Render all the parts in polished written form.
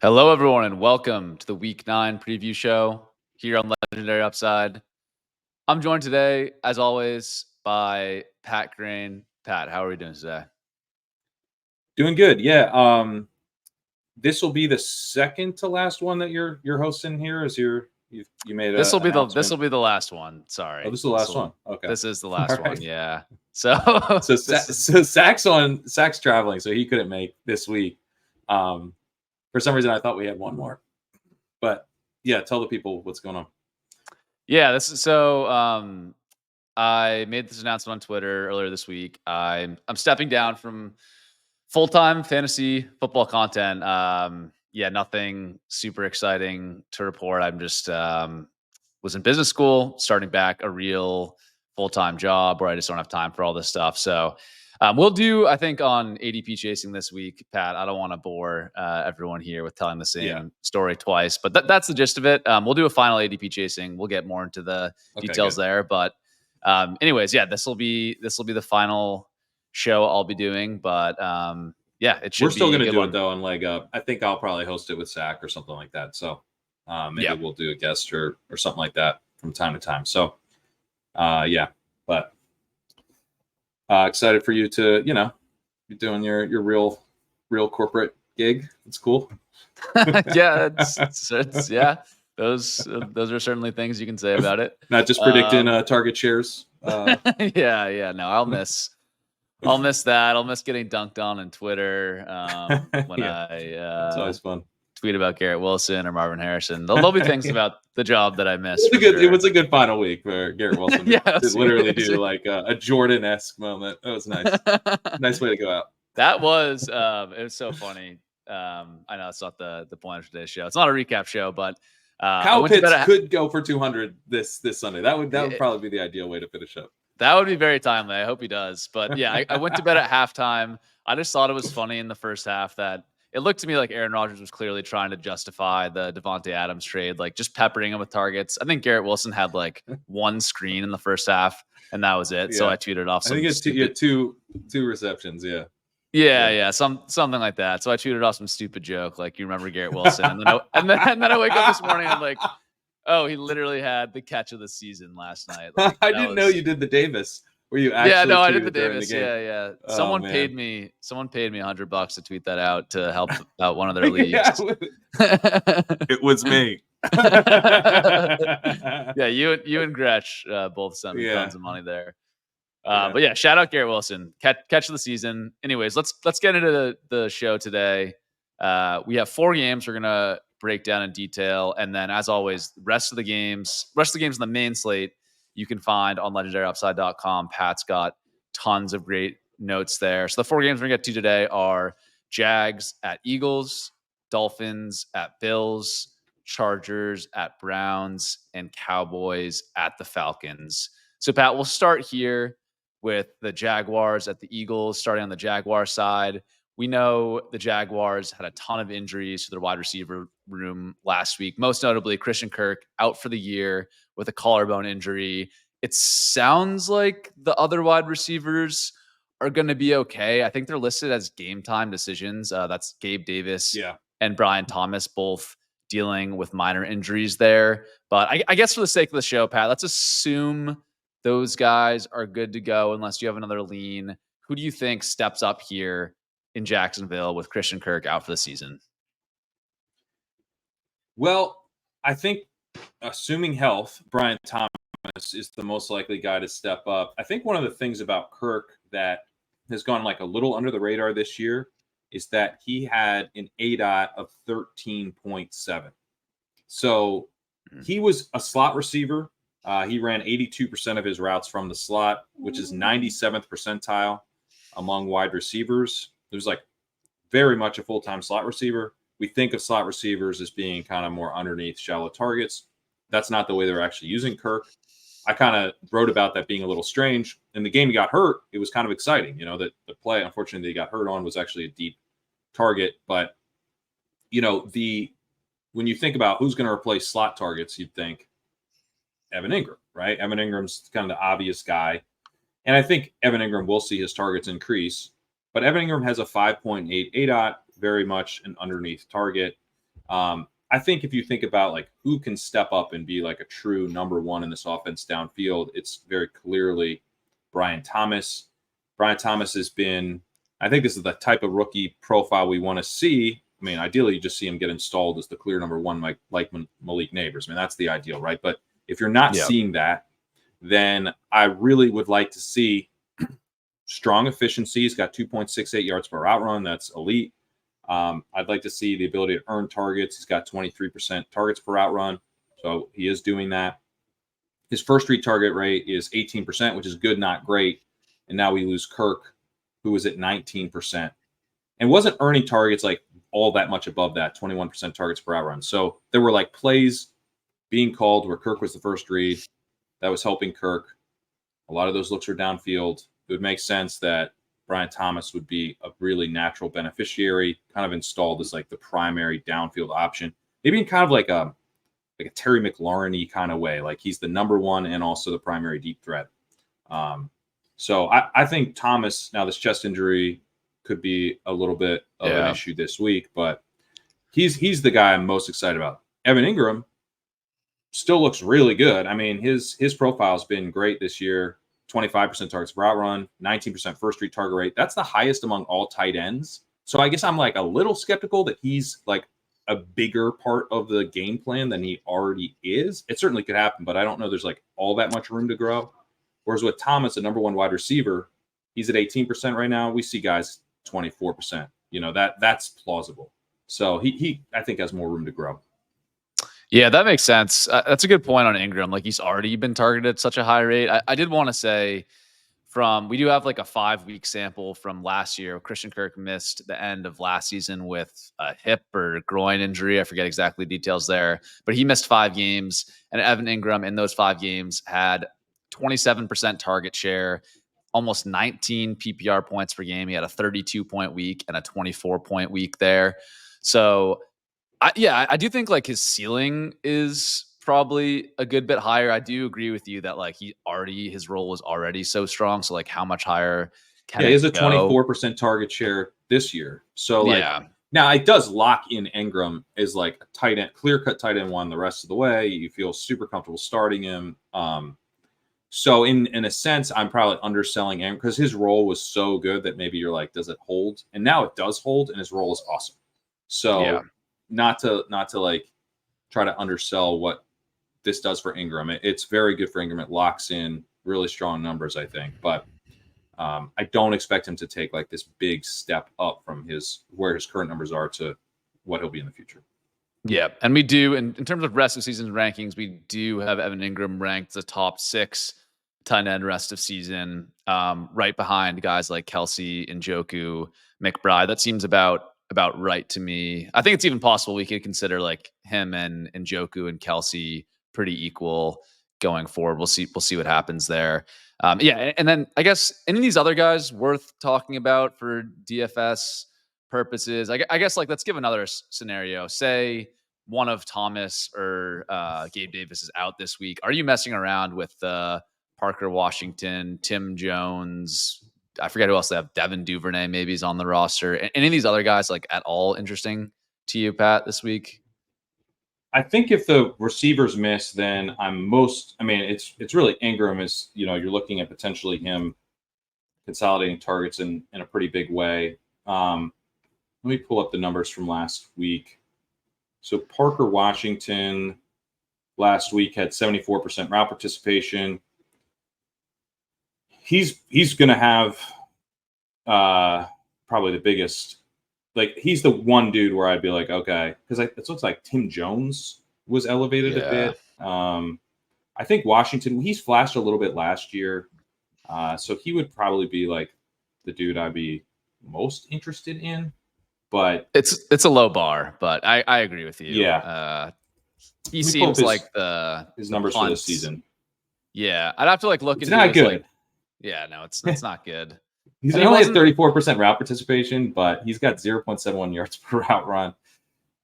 Hello, everyone, and welcome to the Week 9 preview show here on Legendary Upside. I'm joined today, as always, by Pat Grain. Pat, how are we doing today? Doing good, yeah. This will be the second to last one that you're hosting here. You made This an will be announcement. the last one. Oh, Sorry, this is the last one. Okay, This is the all last one. right. Yeah. So, So Zach's traveling, so he couldn't make this week. For some reason, I thought we had one more, but yeah, tell the people what's going on. yeah, this is so. I made this announcement on Twitter earlier this week. I'm stepping down from full-time fantasy football content. Yeah, nothing super exciting to report. I'm just was in business school, starting back a real full-time job where I just don't have time for all this stuff. So we'll do, I think, on ADP chasing this week, Pat. I don't want to bore everyone here with telling the same story twice, but that's the gist of it. We'll do a final ADP chasing. We'll get more into the details there, but anyways, yeah, this will be the final show I'll be doing, but yeah, it should. We're still be going a to good do one. it though on leg up. I think I'll probably host it with Sack or something like that. So maybe we'll do a guest or something like that from time to time. So yeah, but excited for you to be doing your real corporate gig. It's cool. Yeah, it's yeah. Those are certainly things you can say about it. Not just predicting target shares. Yeah. No, I'll miss that. I'll miss getting dunked on Twitter when it's always fun. Tweet about Garrett Wilson or Marvin Harrison. There'll be things about the job that I missed. It was a good final week for Garrett Wilson. Yeah, to literally do like a Jordan-esque moment. That was nice. Nice way to go out. That was it was so funny. I know it's not the point of today's show. It's not a recap show, but Kyle Pitts could go for 200 this Sunday. That would probably be the ideal way to finish up. That would be very timely. I hope he does. But yeah, I went to bed at halftime. I just thought it was funny in the first half that it looked to me like Aaron Rodgers was clearly trying to justify the Devontae Adams trade, like just peppering him with targets. I think Garrett Wilson had like one screen in the first half, and that was it. Yeah. So I tweeted off. I think it's two receptions. Yeah. Yeah, something like that. So I tweeted off some stupid joke, like you remember Garrett Wilson, and then I wake up this morning and I'm like, oh, he literally had the catch of the season last night. Like, I didn't know you did the Davis. Were you actually? Yeah, no, I did the Davis. Yeah. Someone paid me $100 to tweet that out to help out one of their leagues. It was me. Yeah, you and Gretsch both sent me tons of money there. But yeah, shout out Garrett Wilson, catch of the season. Anyways, let's get into the show today. We have 4 games we're gonna break down in detail, and then as always, rest of the games in the main slate you can find on legendaryupside.com. Pat's got tons of great notes there. So the 4 games we're gonna get to today are Jags at Eagles, Dolphins at Bills, Chargers at Browns, and Cowboys at the Falcons. So Pat, we'll start here with the Jaguars at the Eagles. Starting on the Jaguar side, we know the Jaguars had a ton of injuries to their wide receiver room last week, most notably Christian Kirk out for the year with a collarbone injury. It sounds like the other wide receivers are going to be okay. I think they're listed as game time decisions. That's Gabe Davis and Brian Thomas, both dealing with minor injuries there. But I guess for the sake of the show, Pat, let's assume those guys are good to go unless you have another lean. Who do you think steps up here in Jacksonville with Christian Kirk out for the season? Well, I think assuming health, Brian Thomas is the most likely guy to step up. I think one of the things about Kirk that has gone like a little under the radar this year is that he had an ADOT of 13.7. So he was a slot receiver. He ran 82% of his routes from the slot, which is 97th percentile among wide receivers. It was like very much a full-time slot receiver. We think of slot receivers as being kind of more underneath shallow targets. That's not the way they're actually using Kirk. I kind of wrote about that being a little strange. In the game he got hurt, it was kind of exciting, that the play, unfortunately, that he got hurt on was actually a deep target. But, when you think about who's going to replace slot targets, you'd think Evan Ingram, right? Evan Ingram's kind of the obvious guy. And I think Evan Ingram will see his targets increase. But Evan Ingram has a 5.8 ADOT, very much an underneath target. I think if you think about like who can step up and be like a true number one in this offense downfield, it's very clearly Brian Thomas. Brian Thomas has been, I think this is the type of rookie profile we want to see. I mean, ideally, you just see him get installed as the clear number one, like Malik Neighbors. I mean, that's the ideal, right? But if you're not seeing that, then I really would like to see strong efficiency. He's got 2.68 yards per route run. That's elite. I'd like to see the ability to earn targets. He's got 23% targets per route run. So he is doing that. His first read target rate is 18%, which is good, not great. And now we lose Kirk, who was at 19%. And wasn't earning targets like all that much above that, 21% targets per route run. So there were like plays being called where Kirk was the first read. That was helping Kirk. A lot of those looks were downfield. It would make sense that Brian Thomas would be a really natural beneficiary, kind of installed as like the primary downfield option, maybe in kind of like a Terry McLaurin-y kind of way. Like he's the number one and also the primary deep threat. So I think Thomas, now this chest injury could be a little bit of an issue this week, but he's the guy I'm most excited about. Evan Ingram still looks really good. I mean, his profile has been great this year. 25% targets per route run, 19% first read target rate. That's the highest among all tight ends. So I guess I'm like a little skeptical that he's like a bigger part of the game plan than he already is. It certainly could happen, but I don't know there's like all that much room to grow. Whereas with Thomas, the number one wide receiver, he's at 18% right now. We see guys 24%. You know, that's plausible. So he I think has more room to grow. Yeah, that makes sense. That's a good point on Ingram. Like he's already been targeted at such a high rate. I did want to say we do have like a 5-week sample from last year. Christian Kirk missed the end of last season with a hip or groin injury. I forget exactly details there, but he missed 5 games. And Evan Ingram in those 5 games had 27% target share, almost 19 PPR points per game. He had a 32-point week and a 24-point week there. So I do think like his ceiling is probably a good bit higher. I do agree with you that like his role was already so strong. So like how much higher can he has a it go? 24% target share this year. So like Yeah. now it does lock in Ingram as like a tight end, clear cut tight end one the rest of the way. You feel super comfortable starting him. So in a sense, I'm probably underselling Ingram because his role was so good that maybe you're like, does it hold? And now it does hold, and his role is awesome. So not to like try to undersell what this does for Ingram. It's very good for Ingram. It locks in really strong numbers, I think. But I don't expect him to take like this big step up from where his current numbers are to what he'll be in the future. Yeah. And we do, in terms of rest of season rankings, we do have Evan Ingram ranked the top 6 tight end rest of season, right behind guys like Kelsey, Njoku, McBride. That seems about right to me. I think it's even possible we could consider like him and Njoku and Kelsey pretty equal going forward. We'll see what happens there. And then I guess any of these other guys worth talking about for DFS purposes. I guess like let's give another scenario. Say one of Thomas or Gabe Davis is out this week. Are you messing around with Parker Washington, Tim Jones? I forget who else they have. Devin Duvernay maybe is on the roster. Any of these other guys like at all interesting to you, Pat, this week? I think if the receivers miss, then it's really Ingram is, you're looking at potentially him consolidating targets in a pretty big way. Let me pull up the numbers from last week. So Parker Washington last week had 74% route participation. He's going to have probably the biggest. Like he's the one dude where I'd be like, okay, because it looks like Tim Jones was elevated a bit. I think Washington, he's flashed a little bit last year, so he would probably be like the dude I'd be most interested in. But it's a low bar, but I agree with you. Yeah, he seems like his numbers for this season. Yeah, I'd have to like look it's into not good. Like, yeah, no, it's not good. He's only at 34% route participation, but he's got 0.71 yards per route run.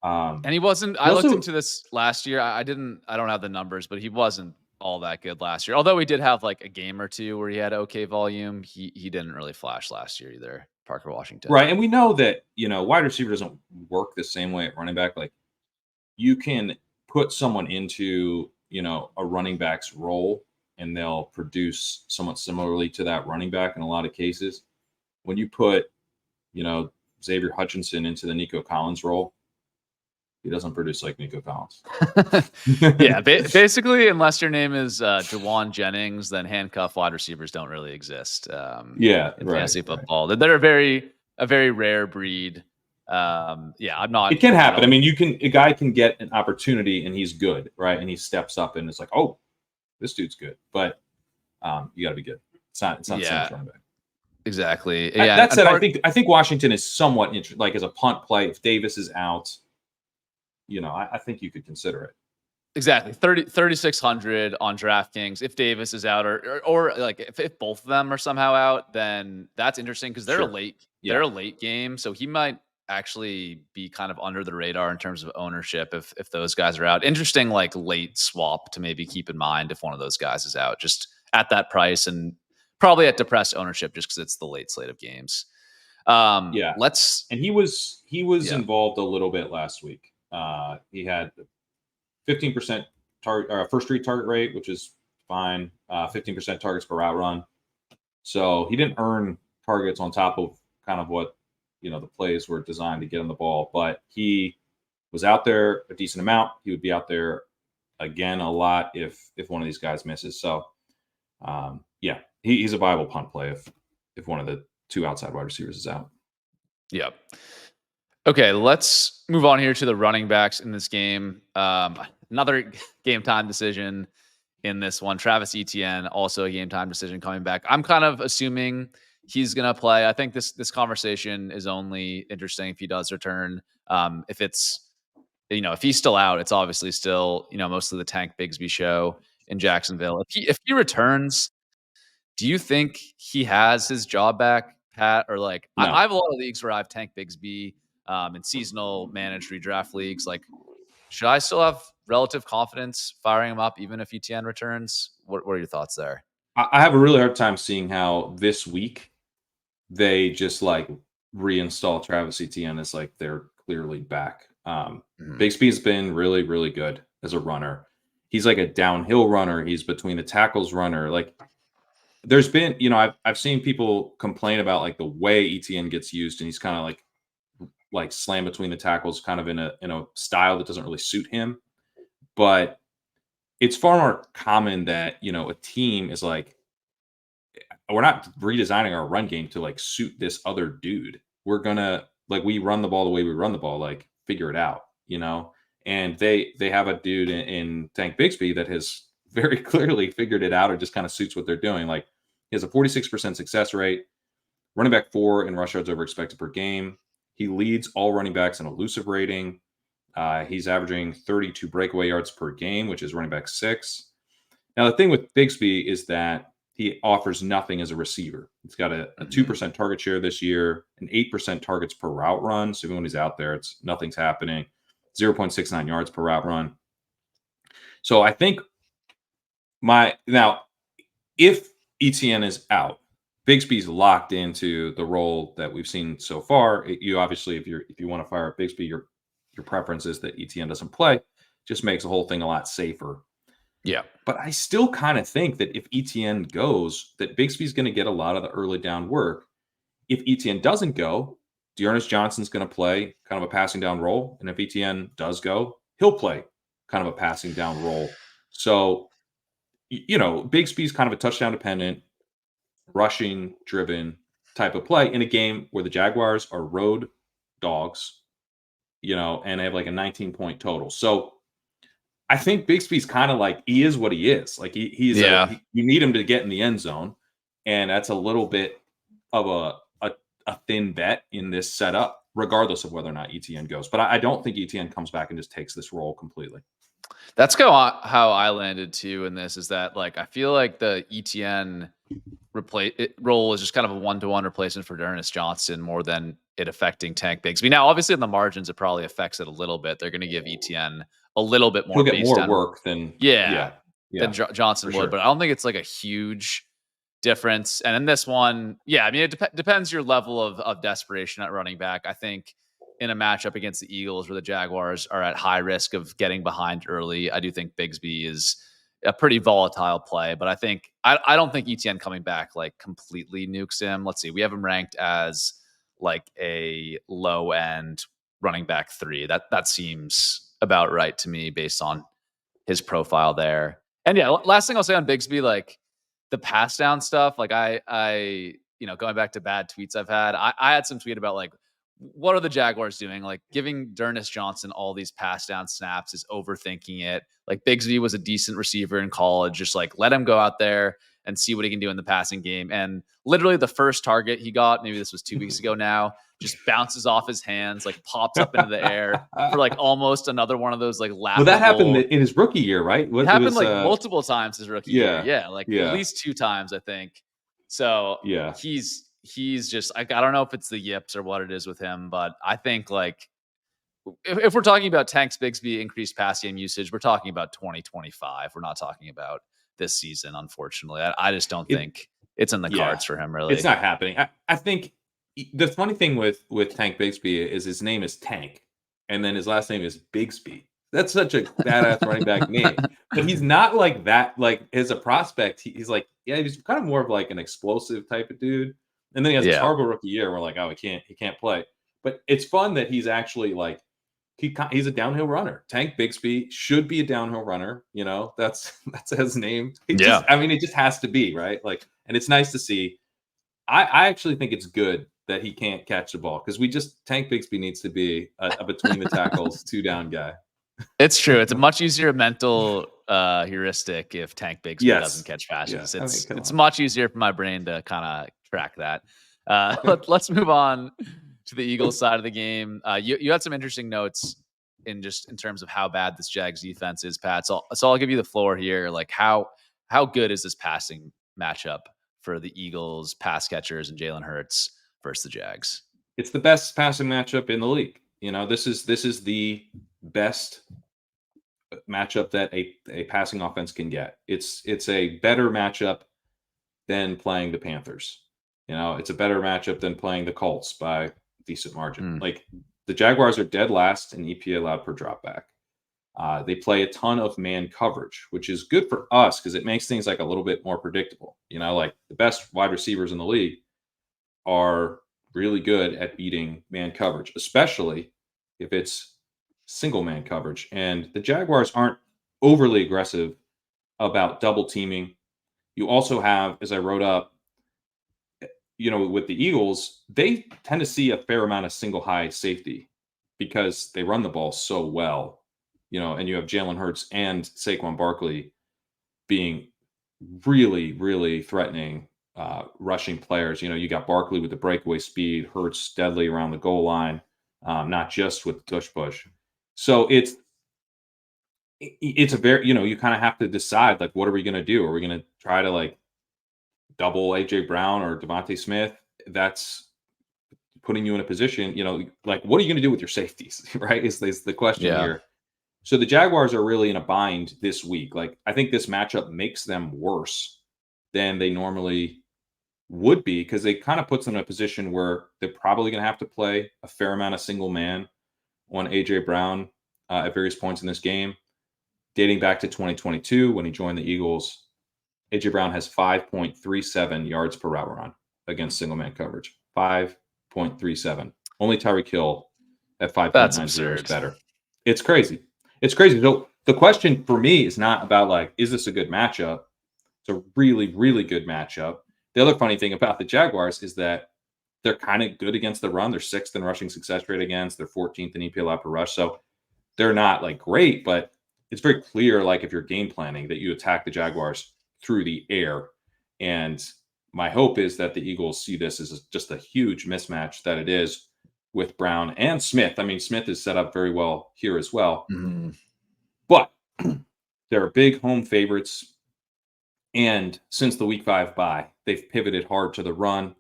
And he wasn't. I looked into this last year. I don't have the numbers, but he wasn't all that good last year. Although he did have like a game or two where he had okay volume. He didn't really flash last year either. Parker Washington, right? And we know that wide receiver doesn't work the same way at running back. Like you can put someone into, a running back's role and they'll produce somewhat similarly to that running back in a lot of cases. When you put, Xavier Hutchinson into the Nico Collins role, he doesn't produce like Nico Collins. Yeah, basically, unless your name is Jawan Jennings, then handcuff wide receivers don't really exist. In fantasy football, they're a very rare breed. I'm not. It can happen. I mean, a guy can get an opportunity and he's good, right? And he steps up and it's like, oh, this dude's good, but you got to be good. It's not the same as running back. Exactly. Yeah. That said, I think Washington is somewhat interesting. Like as a punt play, if Davis is out, I think you could consider it. Exactly. 3,600 on DraftKings. If Davis is out or like if both of them are somehow out, then that's interesting because they're a late game. So he might actually be kind of under the radar in terms of ownership if those guys are out. Interesting, like late swap to maybe keep in mind if one of those guys is out, just at that price and probably at depressed ownership just because it's the late slate of games. And he was involved a little bit last week. He had 15% first read target rate, which is fine. 15% targets per route run. So he didn't earn targets on top of kind of what the plays were designed to get on the ball, but he was out there a decent amount. He would be out there again a lot if one of these guys misses. So he's a viable punt play if one of the two outside wide receivers is out. Yep. Okay, let's move on here to the running backs in this game. Another game time decision in this one. Travis Etienne, also a game time decision coming back. I'm kind of assuming he's going to play. I think this conversation is only interesting if he does return. If it's, if he's still out, it's obviously still, mostly the Tank Bigsby show in Jacksonville. If he returns, do you think he has his job back, Pat? Or like, no. I have a lot of leagues where I have Tank Bigsby in seasonal managed redraft leagues. Like, should I still have relative confidence firing him up even if Etienne returns? What are your thoughts there? I have a really hard time seeing how this week they just like reinstall Travis Etienne as like they're clearly back. Bigsby's been really, really good as a runner. He's like a downhill runner. He's between the tackles runner. Like there's been, I've seen people complain about like the way Etienne gets used, and he's kind of like slam between the tackles, kind of in a style that doesn't really suit him. But it's far more common that a team is like, we're not redesigning our run game to like suit this other dude. We're gonna we run the ball the way we run the ball. Like figure it out, And they have a dude in Tank Bigsby that has very clearly figured it out, or just kind of suits what they're doing. Like he has a 46% success rate, running back 4 in rush yards over expected per game. He leads all running backs in elusive rating. He's averaging 32 breakaway yards per game, which is running back 6. Now, the thing with Bigsby is that he offers nothing as a receiver. He's got a 2% target share this year, an 8% targets per route run. So even when he's out there, nothing's happening. 0.69 yards per route run. So I think if Etienne is out, Bigsby's locked into the role that we've seen so far. You obviously, if you want to fire up Bigsby, your preference is that Etienne doesn't play. Just makes the whole thing a lot safer. Yeah. But I still kind of think that if Etienne goes, that Bigsby's going to get a lot of the early down work. If Etienne doesn't go, Dearness Johnson's going to play kind of a passing down role. And if Etienne does go, he'll play kind of a passing down role. So, Bigsby's kind of a touchdown dependent, rushing driven type of play in a game where the Jaguars are road dogs, and they have like a 19-point total. So I think Bigsby's kind of like, he is what he is. Like you need him to get in the end zone. And that's a little bit of a thin bet in this setup, regardless of whether or not Etienne goes. But I don't think Etienne comes back and just takes this role completely. That's how I landed too in this, is that like, I feel like the Etienne role is just kind of a one-to-one replacement for Dearness Johnson more than it affecting Tank Bigsby. Now, obviously in the margins, it probably affects it a little bit. They're going to give Etienne a little bit more. He'll get more work than Johnson would, but I don't think it's like a huge difference. And in this one, it depends your level of desperation at running back. I think in a matchup against the Eagles where the Jaguars are at high risk of getting behind early, I do think Bigsby is a pretty volatile play. But I don't think ETN coming back like completely nukes him. Let's see. We have him ranked as like a low end running back 3. That seems about right to me based on his profile there. And yeah, last thing I'll say on Bigsby, like the pass down stuff, like I going back to bad tweets I've had, I had some tweet about like, what are the Jaguars doing? Like giving D'Ernest Johnson all these pass down snaps is overthinking it. Like Bigsby was a decent receiver in college. Just like let him go out there and see what he can do in the passing game. And literally the first target he got, maybe this was 2 weeks ago now, just bounces off his hands, like pops up into the air for like almost another one of those like laughable. Well, that happened in his rookie year, right? It happened like multiple times his rookie year. Yeah, like at least 2 times, I think. So yeah, he's just I don't know if it's the yips or what it is with him, but I think like if we're talking about Tanks Bigsby increased pass game usage, we're talking about 2025. We're not talking about this season, unfortunately. I just don't think it's in the cards for him, really. It's not happening. I think the funny thing with Tank Bigsby is his name is Tank, and then his last name is Bigsby. That's such a badass running back name. But he's not like that. Like as a prospect, he's like, he's kind of more of like an explosive type of dude. And then he has this horrible rookie year. And we're like, oh, he can't play. But it's fun that he's actually like, he's a downhill runner. Tank Bigsby should be a downhill runner. You know, that's his name. It just has to be, right? Like, and it's nice to see. I actually think it's good that he can't catch the ball because Tank Bigsby needs to be a between the tackles 2 down guy. It's true. It's a much easier mental heuristic if Tank Bigsby doesn't catch passes. It's much easier for my brain to kind of track that. Let's move on to the Eagles side of the game. You had some interesting notes in terms of how bad this Jags defense is, Pat. So I'll give you the floor here. Like how good is this passing matchup for the Eagles pass catchers and Jalen Hurts versus the Jags? It's the best passing matchup in the league. You know, this is the best matchup that a passing offense can get. It's a better matchup than playing the Panthers. You know, it's a better matchup than playing the Colts by decent margin. Like the Jaguars are dead last in EPA allowed per dropback. They play a ton of man coverage, which is good for us because it makes things like a little bit more predictable. You know, like the best wide receivers in the league are really good at beating man coverage, especially if it's single man coverage. And the Jaguars aren't overly aggressive about double teaming. You also have, as I wrote up, you know, with the Eagles, they tend to see a fair amount of single high safety because they run the ball so well, you know, and you have Jalen Hurts and Saquon Barkley being really, really threatening rushing players. You know, you got Barkley with the breakaway speed, Hurts deadly around the goal line, not just with tush push. So it's a very, you know, you kind of have to decide, like, what are we going to do? Are we going to try to like double AJ Brown or Devontae Smith? That's putting you in a position, you know, like, what are you going to do with your safeties? Right? Is the question here. So the Jaguars are really in a bind this week. Like, I think this matchup makes them worse than they normally would be because they kind of puts them in a position where they're probably going to have to play a fair amount of single man on AJ Brown at various points in this game. Dating back to 2022 when he joined the Eagles, AJ Brown has 5.37 yards per route run against single man coverage. 5.37. Only Tyreek Hill at 5.90 is better. It's crazy. It's crazy. So the question for me is not about like, is this a good matchup? It's a really, really good matchup. The other funny thing about the Jaguars is that they're kind of good against the run. They're 6th in rushing success rate against. They're 14th in EPA per rush. So they're not like great, but it's very clear, like if you're game planning, that you attack the Jaguars through the air. And my hope is that the Eagles see this as just a huge mismatch that it is with Brown and Smith. I mean, Smith is set up very well here as well. But they're big home favorites. And since the week 5 bye, they've pivoted hard to the run.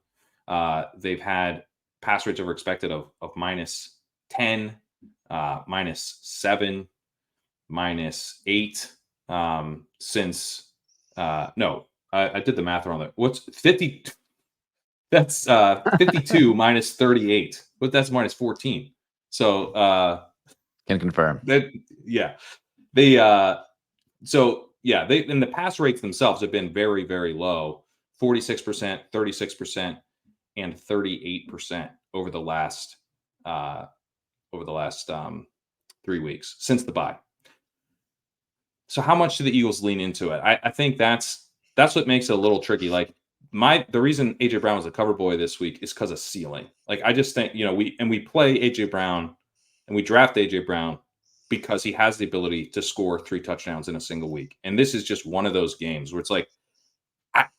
They've had pass rates over expected of minus 10, minus 7, minus 8 since no, I did the math wrong there. What's 50? That's 52 minus 38, but that's minus 14. So can confirm that yeah. They they and the pass rates themselves have been very, very low. 46%, 36%, and 38% uh over the last 3 weeks since the bye. So how much do the Eagles lean into it? I think that's what makes it a little tricky. Like the reason AJ Brown was a cover boy this week is because of ceiling. Like I just think, we play AJ Brown and we draft AJ Brown because he has the ability to score 3 touchdowns in a single week. And this is just one of those games where it's like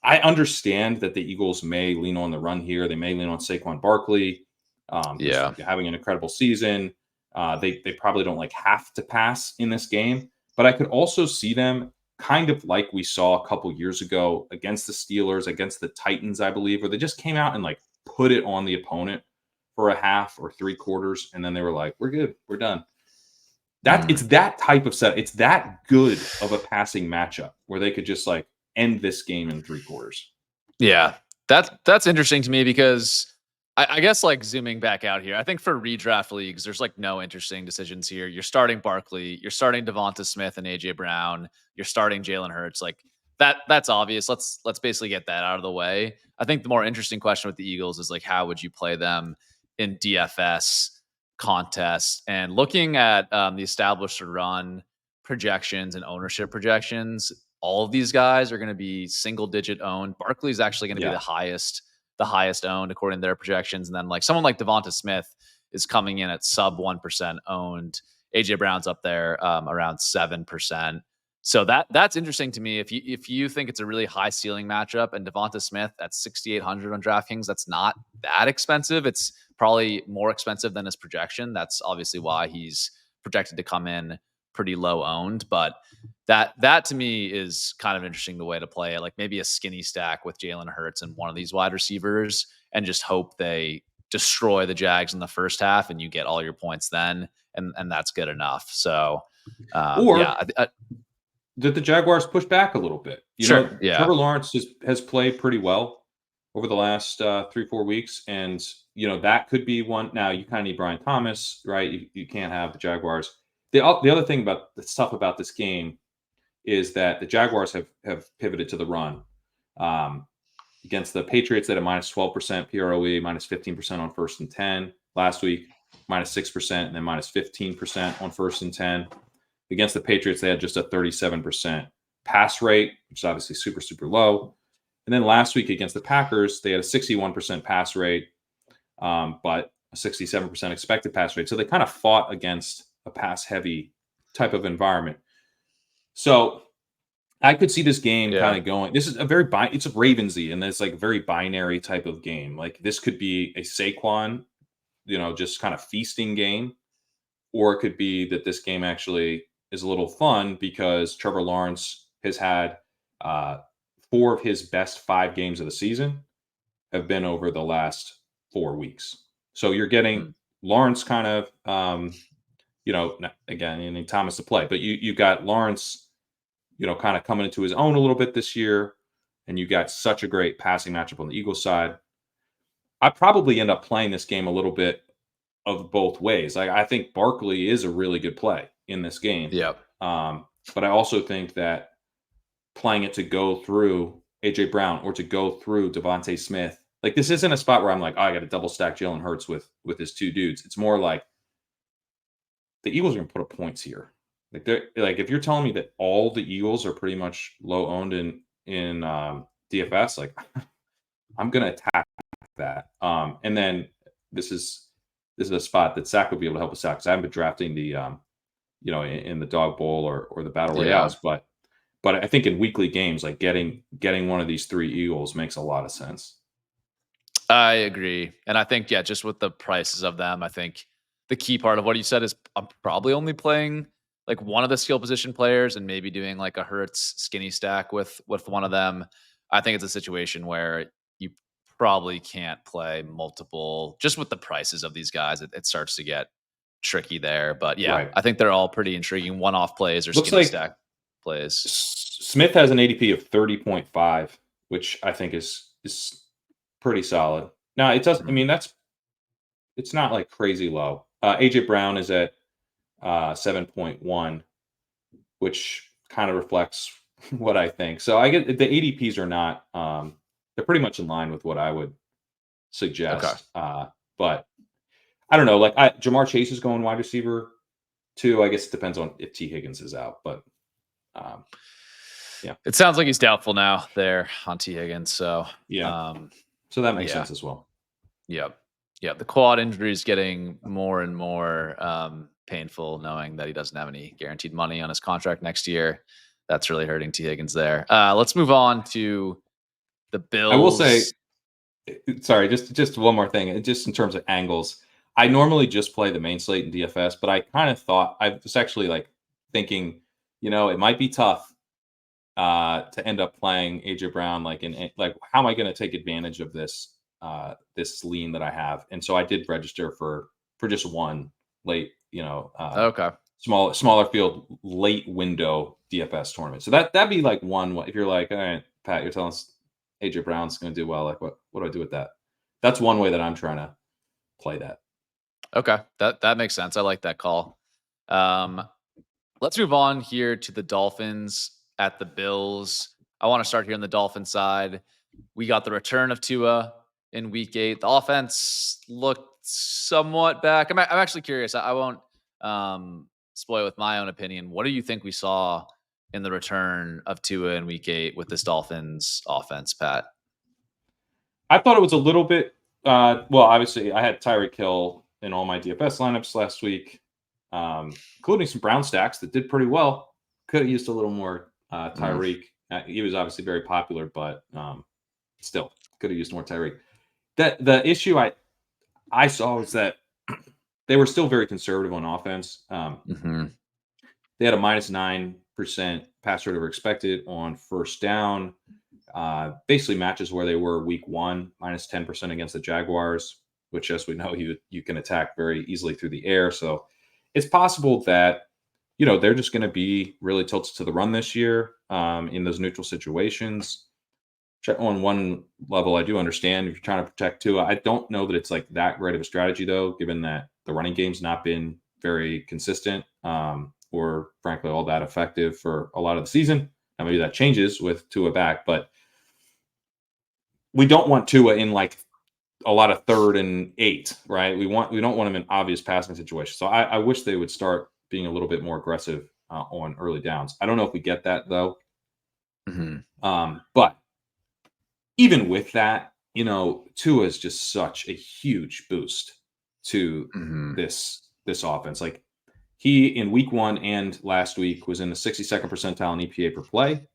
I understand that the Eagles may lean on the run here. They may lean on Saquon Barkley, who's having an incredible season. They probably don't have to pass in this game, but I could also see them kind of like we saw a couple years ago against the Steelers, against the Titans, I believe, where they just came out and put it on the opponent for a half or 3/4, and then they were like, "We're good, we're done." It's that type of set. It's that good of a passing matchup where they could just end this game in 3/4. Yeah, that's interesting to me because I guess zooming back out here, I think for redraft leagues, there's no interesting decisions here. You're starting Barkley, you're starting Devonta Smith and AJ Brown, you're starting Jalen Hurts. That's obvious. Let's basically get that out of the way. I think the more interesting question with the Eagles is how would you play them in DFS contests? And looking at the established run projections and ownership projections, all of these guys are going to be single digit owned. Barkley's actually going to be the highest owned according to their projections. And then someone like Devonta Smith is coming in at sub 1% owned. AJ Brown's up there around 7%. So that's interesting to me. If you think it's a really high ceiling matchup and Devonta Smith at 6,800 on DraftKings, that's not that expensive. It's probably more expensive than his projection. That's obviously why he's projected to come in pretty low owned, but that to me is kind of interesting the way to play it. Maybe a skinny stack with Jalen Hurts and one of these wide receivers and just hope they destroy the Jags in the first half and you get all your points then. And that's good enough. So, did the Jaguars push back a little bit? Trevor Lawrence has played pretty well over the last 3-4 weeks. And, that could be one. Now, you kind of need Brian Thomas, right? You can't have the Jaguars. The other thing about the stuff about this game is that the Jaguars have pivoted to the run. Against the Patriots, they had a minus 12% PROE, minus 15% on 1st and 10 last week, minus 6%, and then minus 15% on 1st and 10. Against the Patriots, they had just a 37% pass rate, which is obviously super, super low. And then last week against the Packers, they had a 61% pass rate, but a 67% expected pass rate. So they kind of fought against a pass-heavy type of environment. So I could see this game kind of going. This is it's a Ravensy, and it's very binary type of game. This could be a Saquon, just kind of feasting game, or it could be that this game actually is a little fun because Trevor Lawrence has had 4 of his best 5 games of the season have been over the last 4 weeks. So you're getting Lawrence kind of, again, you need Thomas to play, but you got Lawrence, kind of coming into his own a little bit this year, and you got such a great passing matchup on the Eagles side. I probably end up playing this game a little bit of both ways. I think Barkley is a really good play in this game. But I also think that playing it to go through AJ Brown or to go through Devonta Smith, this isn't a spot where I'm I got to double stack Jalen Hurts with his 2 dudes. It's more like the Eagles are going to put up points here. If you're telling me that all the Eagles are pretty much low owned in DFS, I'm going to attack that. And then this is a spot that Sack will be able to help us out because I haven't been drafting the in the dog bowl or the battle royales, but I think in weekly games, getting one of these 3 Eagles makes a lot of sense. I agree. And I think, just with the prices of them, I think the key part of what you said is I'm probably only playing one of the skill position players and maybe doing a Hurts skinny stack with one of them. I think it's a situation where you probably can't play multiple just with the prices of these guys. It starts to get tricky there, but I think they're all pretty intriguing one-off plays or skinny stack plays. Smith has an ADP of 30.5, which I think is pretty solid. Now it doesn't, it's not crazy low. AJ Brown is at 7.1, which kind of reflects what I think. So I get the ADPs are not they're pretty much in line with what I would Okay. suggest. But I don't know. Like Jamar Chase is going wide receiver too. I guess it depends on if T Higgins is out, but um, yeah, It sounds like he's doubtful now there on T Higgins. So yeah. um, So that makes yeah, sense as well. yep, yeah. The quad injury is getting more and more painful, knowing that he doesn't have any guaranteed money on his contract next year. That's really hurting T Higgins there. Let's move on to the I will say, Bills. sorry, just one more thing. Just in terms of angles, I normally just play the main slate in DFS, but I kind of thought I was actually like thinking, it might be tough to end up playing AJ Brown like how am I going to take advantage of this lean that I have? And so I did register for just one late, Okay. smaller field late window DFS tournament. So that'd be like one if you're like, all right, Pat, you're telling us AJ Brown's going to do well. Like what do I do with that? That's one way that I'm trying to play that. Okay. That makes sense. I like that call. Um, let's move on here to the Dolphins at the Bills. I want to start here on the Dolphin side. We got the return of Tua in week 8. The offense looked somewhat back. I'm actually curious. I won't spoil with my own opinion. What do you think we saw in the return of Tua in week 8 with this Dolphins offense, Pat? I thought it was a little bit. Well, obviously, I had Tyreek Hill in all my DFS lineups last week, including some Brown stacks that did pretty well. Could have used a little more Mm, Tyreek. He was obviously very popular, but still could have used more Tyreek. That the issue I saw was that they were still very conservative on offense. hmm They had a -9% pass rate over expected on first down. Basically matches where they were week 1, -10% against the Jaguars, which, as we know, you can attack very easily through the air. So it's possible that they're just going to be really tilted to the run this year in those neutral situations. On one level, I do understand if you're trying to protect Tua. I don't know that it's like that great of a strategy, though, given that the running game's not been very consistent or, frankly, all that effective for a lot of the season. Now, maybe that changes with Tua back, but we don't want Tua in like a lot of 3rd and 8, right? We don't want him in obvious passing situations. So I wish they would start being a little bit more aggressive on early downs. I don't know if we get that though. hmm But even with that, Tua is just such a huge boost to hmm this offense. Like he in week 1 and last week was in the 62nd percentile in EPA per play.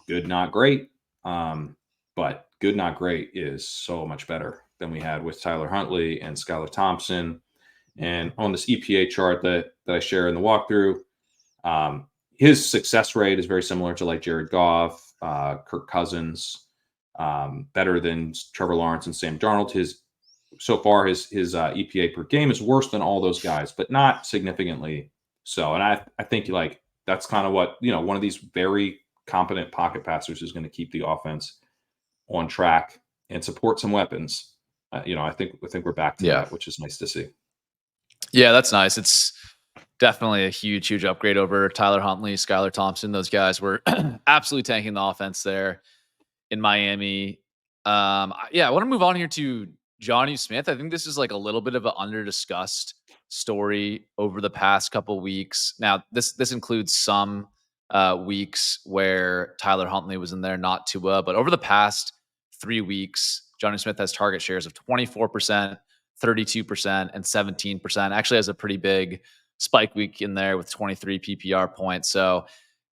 Good, not great. But good, not great is so much better than we had with Tyler Huntley and Skylar Thompson. And on this EPA chart that I share in the walkthrough, his success rate is very similar to like Jared Goff, Kirk Cousins, better than Trevor Lawrence and Sam Darnold. His EPA per game is worse than all those guys, but not significantly so. And I think like that's kind of what one of these very competent pocket passers is going to keep the offense on track and support some weapons. I think we're back to Yeah. that, which is nice to see. Yeah, that's nice. It's definitely a huge upgrade over Tyler Huntley, Skylar Thompson. Those guys were absolutely tanking the offense there in Miami. Yeah, I want to move on here to Johnny Smith. I think this is like a little bit of an under discussed story over the past couple weeks. Now, this includes some weeks where Tyler Huntley was in there, not Tua, but over the past 3 weeks, Johnny Smith has target shares of 24%, 32%, and 17%. Actually, has a pretty big spike week in there with 23 PPR points. So,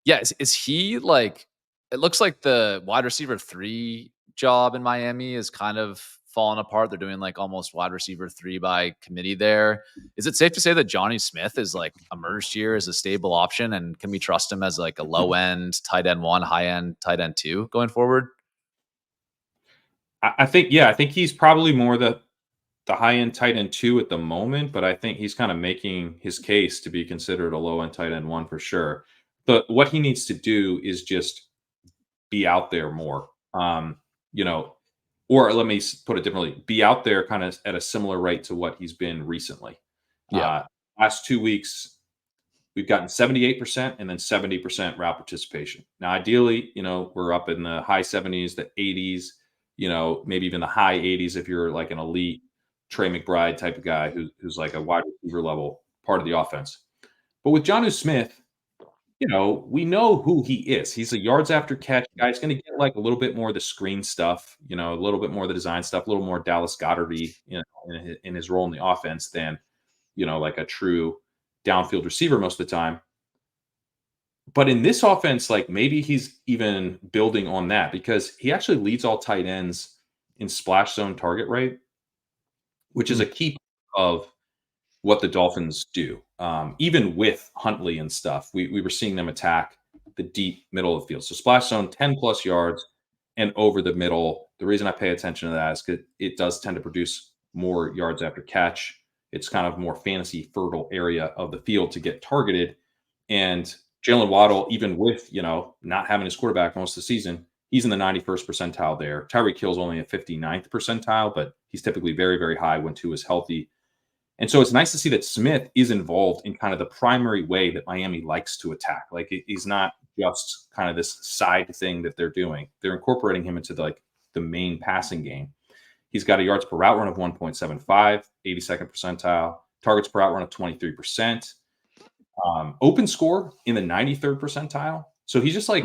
yeah, is he like? It looks like the wide receiver 3 job in Miami is kind of falling apart. They're doing like almost wide receiver 3 by committee there. Is it safe to say that Johnny Smith is like emerged here as a stable option, and can we trust him as like a low end tight end 1, high end tight end 2 going forward? I think, yeah, I think he's probably more the high end tight end 2 at the moment, but I think he's kind of making his case to be considered a low end tight end 1 for sure. What he needs to do is just be out there more. You know, or let me put it differently: be out there kind of at a similar rate to what he's been recently. Yeah. Last 2 weeks, we've gotten 78% and then 70% route participation. Now, ideally, we're up in the high 70s, the 80s, maybe even the high 80s if you're like an elite Trey McBride type of guy who's like a wide receiver level part of the offense. But with Jonnu Smith, we know who he is. He's a yards after catch guy. He's going to get like a little bit more of the screen stuff, a little bit more of the design stuff, a little more Dallas Goddard-y, in his role in the offense than, like a true downfield receiver most of the time. But in this offense, like maybe he's even building on that because he actually leads all tight ends in splash zone target rate, which is a key of what the Dolphins do. Even with Huntley and stuff, we were seeing them attack the deep middle of the field. So splash zone, 10 plus yards and over the middle. The reason I pay attention to that is because it does tend to produce more yards after catch. It's kind of more fantasy fertile area of the field to get targeted. And Jalen Waddle, even with, not having his quarterback most of the season, he's in the 91st percentile there. Tyreek Hill's only a 59th percentile, but he's typically very, very high when Tua is healthy. And so it's nice to see that Smith is involved in kind of the primary way that Miami likes to attack. Like he's not just kind of this side thing that they're doing. They're incorporating him into the main passing game. He's got a yards per route run of 1.75, 82nd percentile, targets per route run of 23%, open score in the 93rd percentile. So he's just like,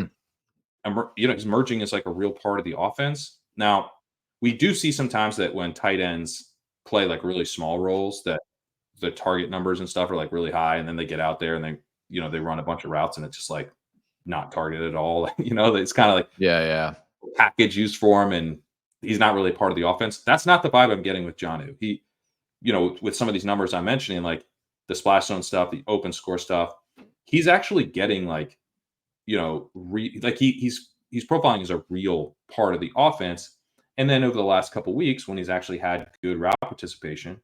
he's merging as like a real part of the offense. Now, we do see sometimes that when tight ends play like really small roles that the target numbers and stuff are like really high, and then they get out there and they run a bunch of routes and it's just like not targeted at all. It's kind of like package used for him and he's not really part of the offense. That's not the vibe I'm getting with Jonnu. He, with some of these numbers I'm mentioning, like the splash zone stuff, the open score stuff, he's actually getting like, he's profiling as a real part of the offense. And then over the last couple of weeks, when he's actually had good route participation,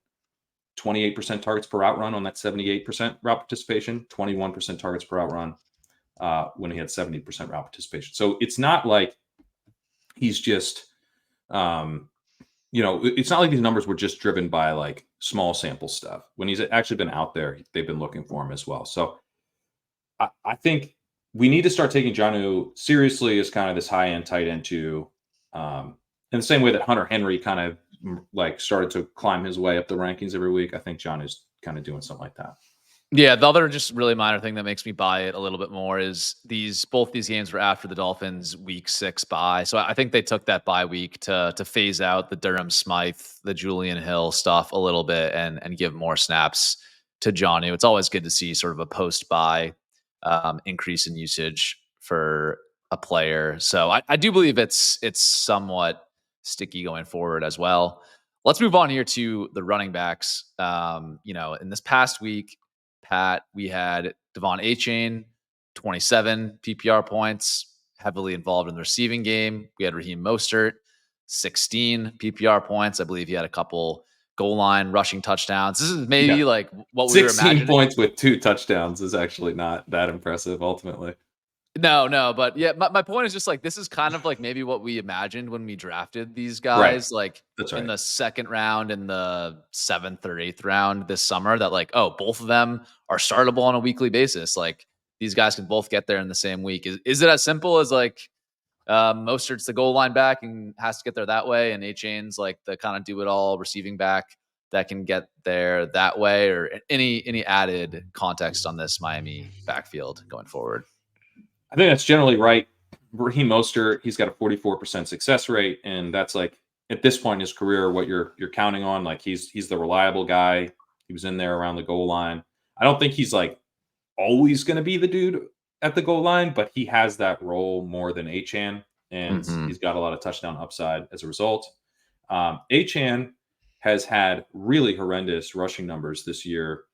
28% targets per route run on that 78% route participation, 21% targets per route run when he had 70% route participation. So it's not like he's just, it's not like these numbers were just driven by like small sample stuff. When he's actually been out there, they've been looking for him as well. So I think we need to start taking Jonnu seriously as kind of this high-end tight end too. In the same way that Hunter Henry kind of like started to climb his way up the rankings every week, I think Jonnu's kind of doing something like that. Yeah, the other just really minor thing that makes me buy it a little bit more is both these games were after the Dolphins' week 6 bye. So I think they took that bye week to phase out the Durham Smythe, the Julian Hill stuff a little bit and give more snaps to Jonnu. It's always good to see sort of a post-bye increase in usage for a player. So I do believe it's somewhat sticky going forward as well. Let's move on here to the running backs. In this past week, Pat, we had Devon Achane, 27 PPR points, heavily involved in the receiving game. We had Raheem Mostert, 16 PPR points. I believe he had a couple goal line rushing touchdowns. This is maybe like what we were imagining. 16 points with 2 touchdowns is actually not that impressive ultimately. No, but yeah, my point is just like this is kind of like maybe what we imagined when we drafted these guys, like in the second round, in the 7th or 8th round this summer. That like, oh, both of them are startable on a weekly basis. Like these guys can both get there in the same week. Is it as simple as like Mostert's the goal line back and has to get there that way, and Achane's like the kind of do it all receiving back that can get there that way, or any added context on this Miami backfield going forward? I think that's generally right. Raheem Mostert, he's got a 44% success rate, and that's like at this point in his career, what you're counting on. Like he's the reliable guy. He was in there around the goal line. I don't think he's like always going to be the dude at the goal line, but he has that role more than Achane, and he's got a lot of touchdown upside as a result. Achane has had really horrendous rushing numbers this year.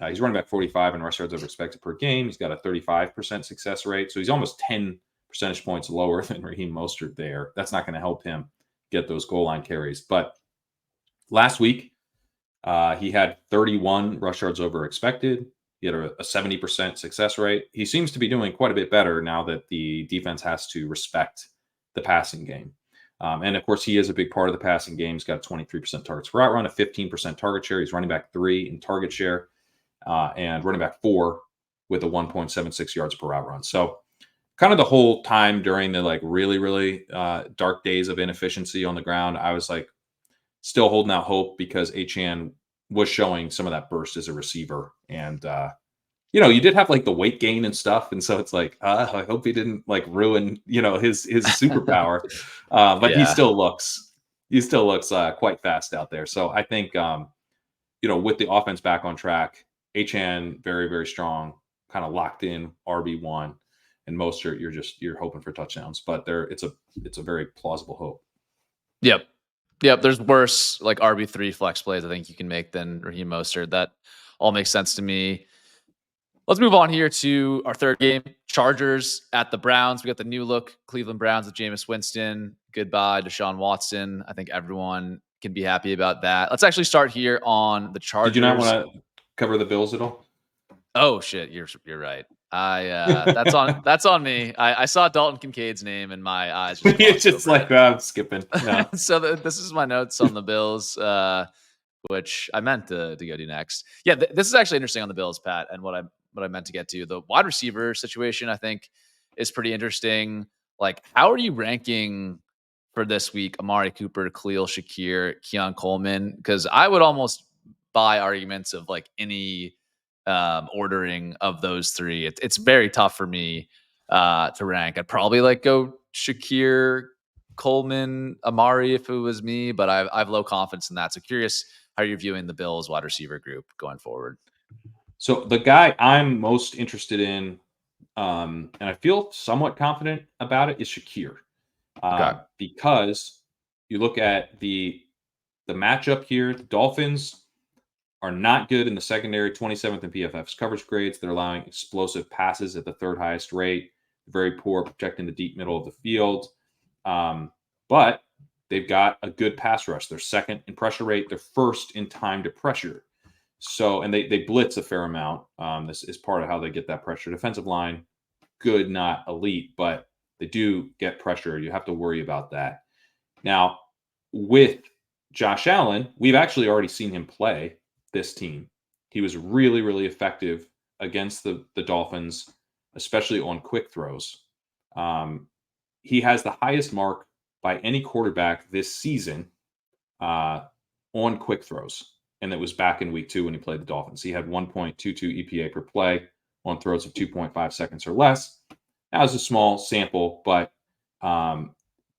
He's running back 45 in rush yards over expected per game. He's got a 35% success rate. So he's almost 10 percentage points lower than Raheem Mostert there. That's not going to help him get those goal line carries. But last week, he had 31 rush yards over expected. He had a 70% success rate. He seems to be doing quite a bit better now that the defense has to respect the passing game. And of course, he is a big part of the passing game. He's got a 23% targets per route run, a 15% target share. He's running back 3 in target share, and running back 4 with a 1.76 yards per route run. So kind of the whole time during the like really, really dark days of inefficiency on the ground, I was like still holding out hope because Achane was showing some of that burst as a receiver. And, you did have like the weight gain and stuff. And so it's like, I hope he didn't like ruin, his superpower. But he Yeah. still looks quite fast out there. So I think, with the offense back on track, Achane very, very strong, kind of locked in RB1. And Mostert, you're hoping for touchdowns, but it's a very plausible hope. Yep. There's worse like RB3 flex plays I think you can make than Raheem Mostert. That all makes sense to me. Let's move on here to our third game. Chargers at the Browns. We got the new look Cleveland Browns with Jameis Winston. Goodbye Deshaun Watson. I think everyone can be happy about that. Let's actually start here on the Chargers. Did you not want to cover the Bills at all? Oh shit, you're right. That's on me. I saw Dalton Kincaid's name and my eyes just it's just like I'm skipping. No. So this is my notes on the Bills, which I meant to go do next. Yeah, this is actually interesting on the Bills, Pat, and what I meant to get to. The wide receiver situation, I think, is pretty interesting. Like, how are you ranking for this week? Amari Cooper, Khalil Shakir, Keon Coleman? Because I would almost buy arguments of like any ordering of those three. It's very tough for me to rank. I'd probably like go Shakir, Coleman, Amari if it was me, but I've low confidence in that. So curious how you're viewing the Bills wide receiver group going forward. So the guy I'm most interested in, and I feel somewhat confident about it, is Shakir, because you look at the matchup here. The Dolphins are not good in the secondary, 27th in PFF's coverage grades. They're allowing explosive passes at the third highest rate. Very poor protecting the deep middle of the field. But they've got a good pass rush. They're second in pressure rate. They're first in time to pressure. So, and they blitz a fair amount. This is part of how they get that pressure. Defensive line, good, not elite, but they do get pressure. You have to worry about that. Now, with Josh Allen, we've actually already seen him play this team. He was really, really effective against the Dolphins, especially on quick throws. He has the highest mark by any quarterback this season on quick throws. And it was back in week 2 when he played the Dolphins. He had 1.22 EPA per play on throws of 2.5 seconds or less. That was a small sample, but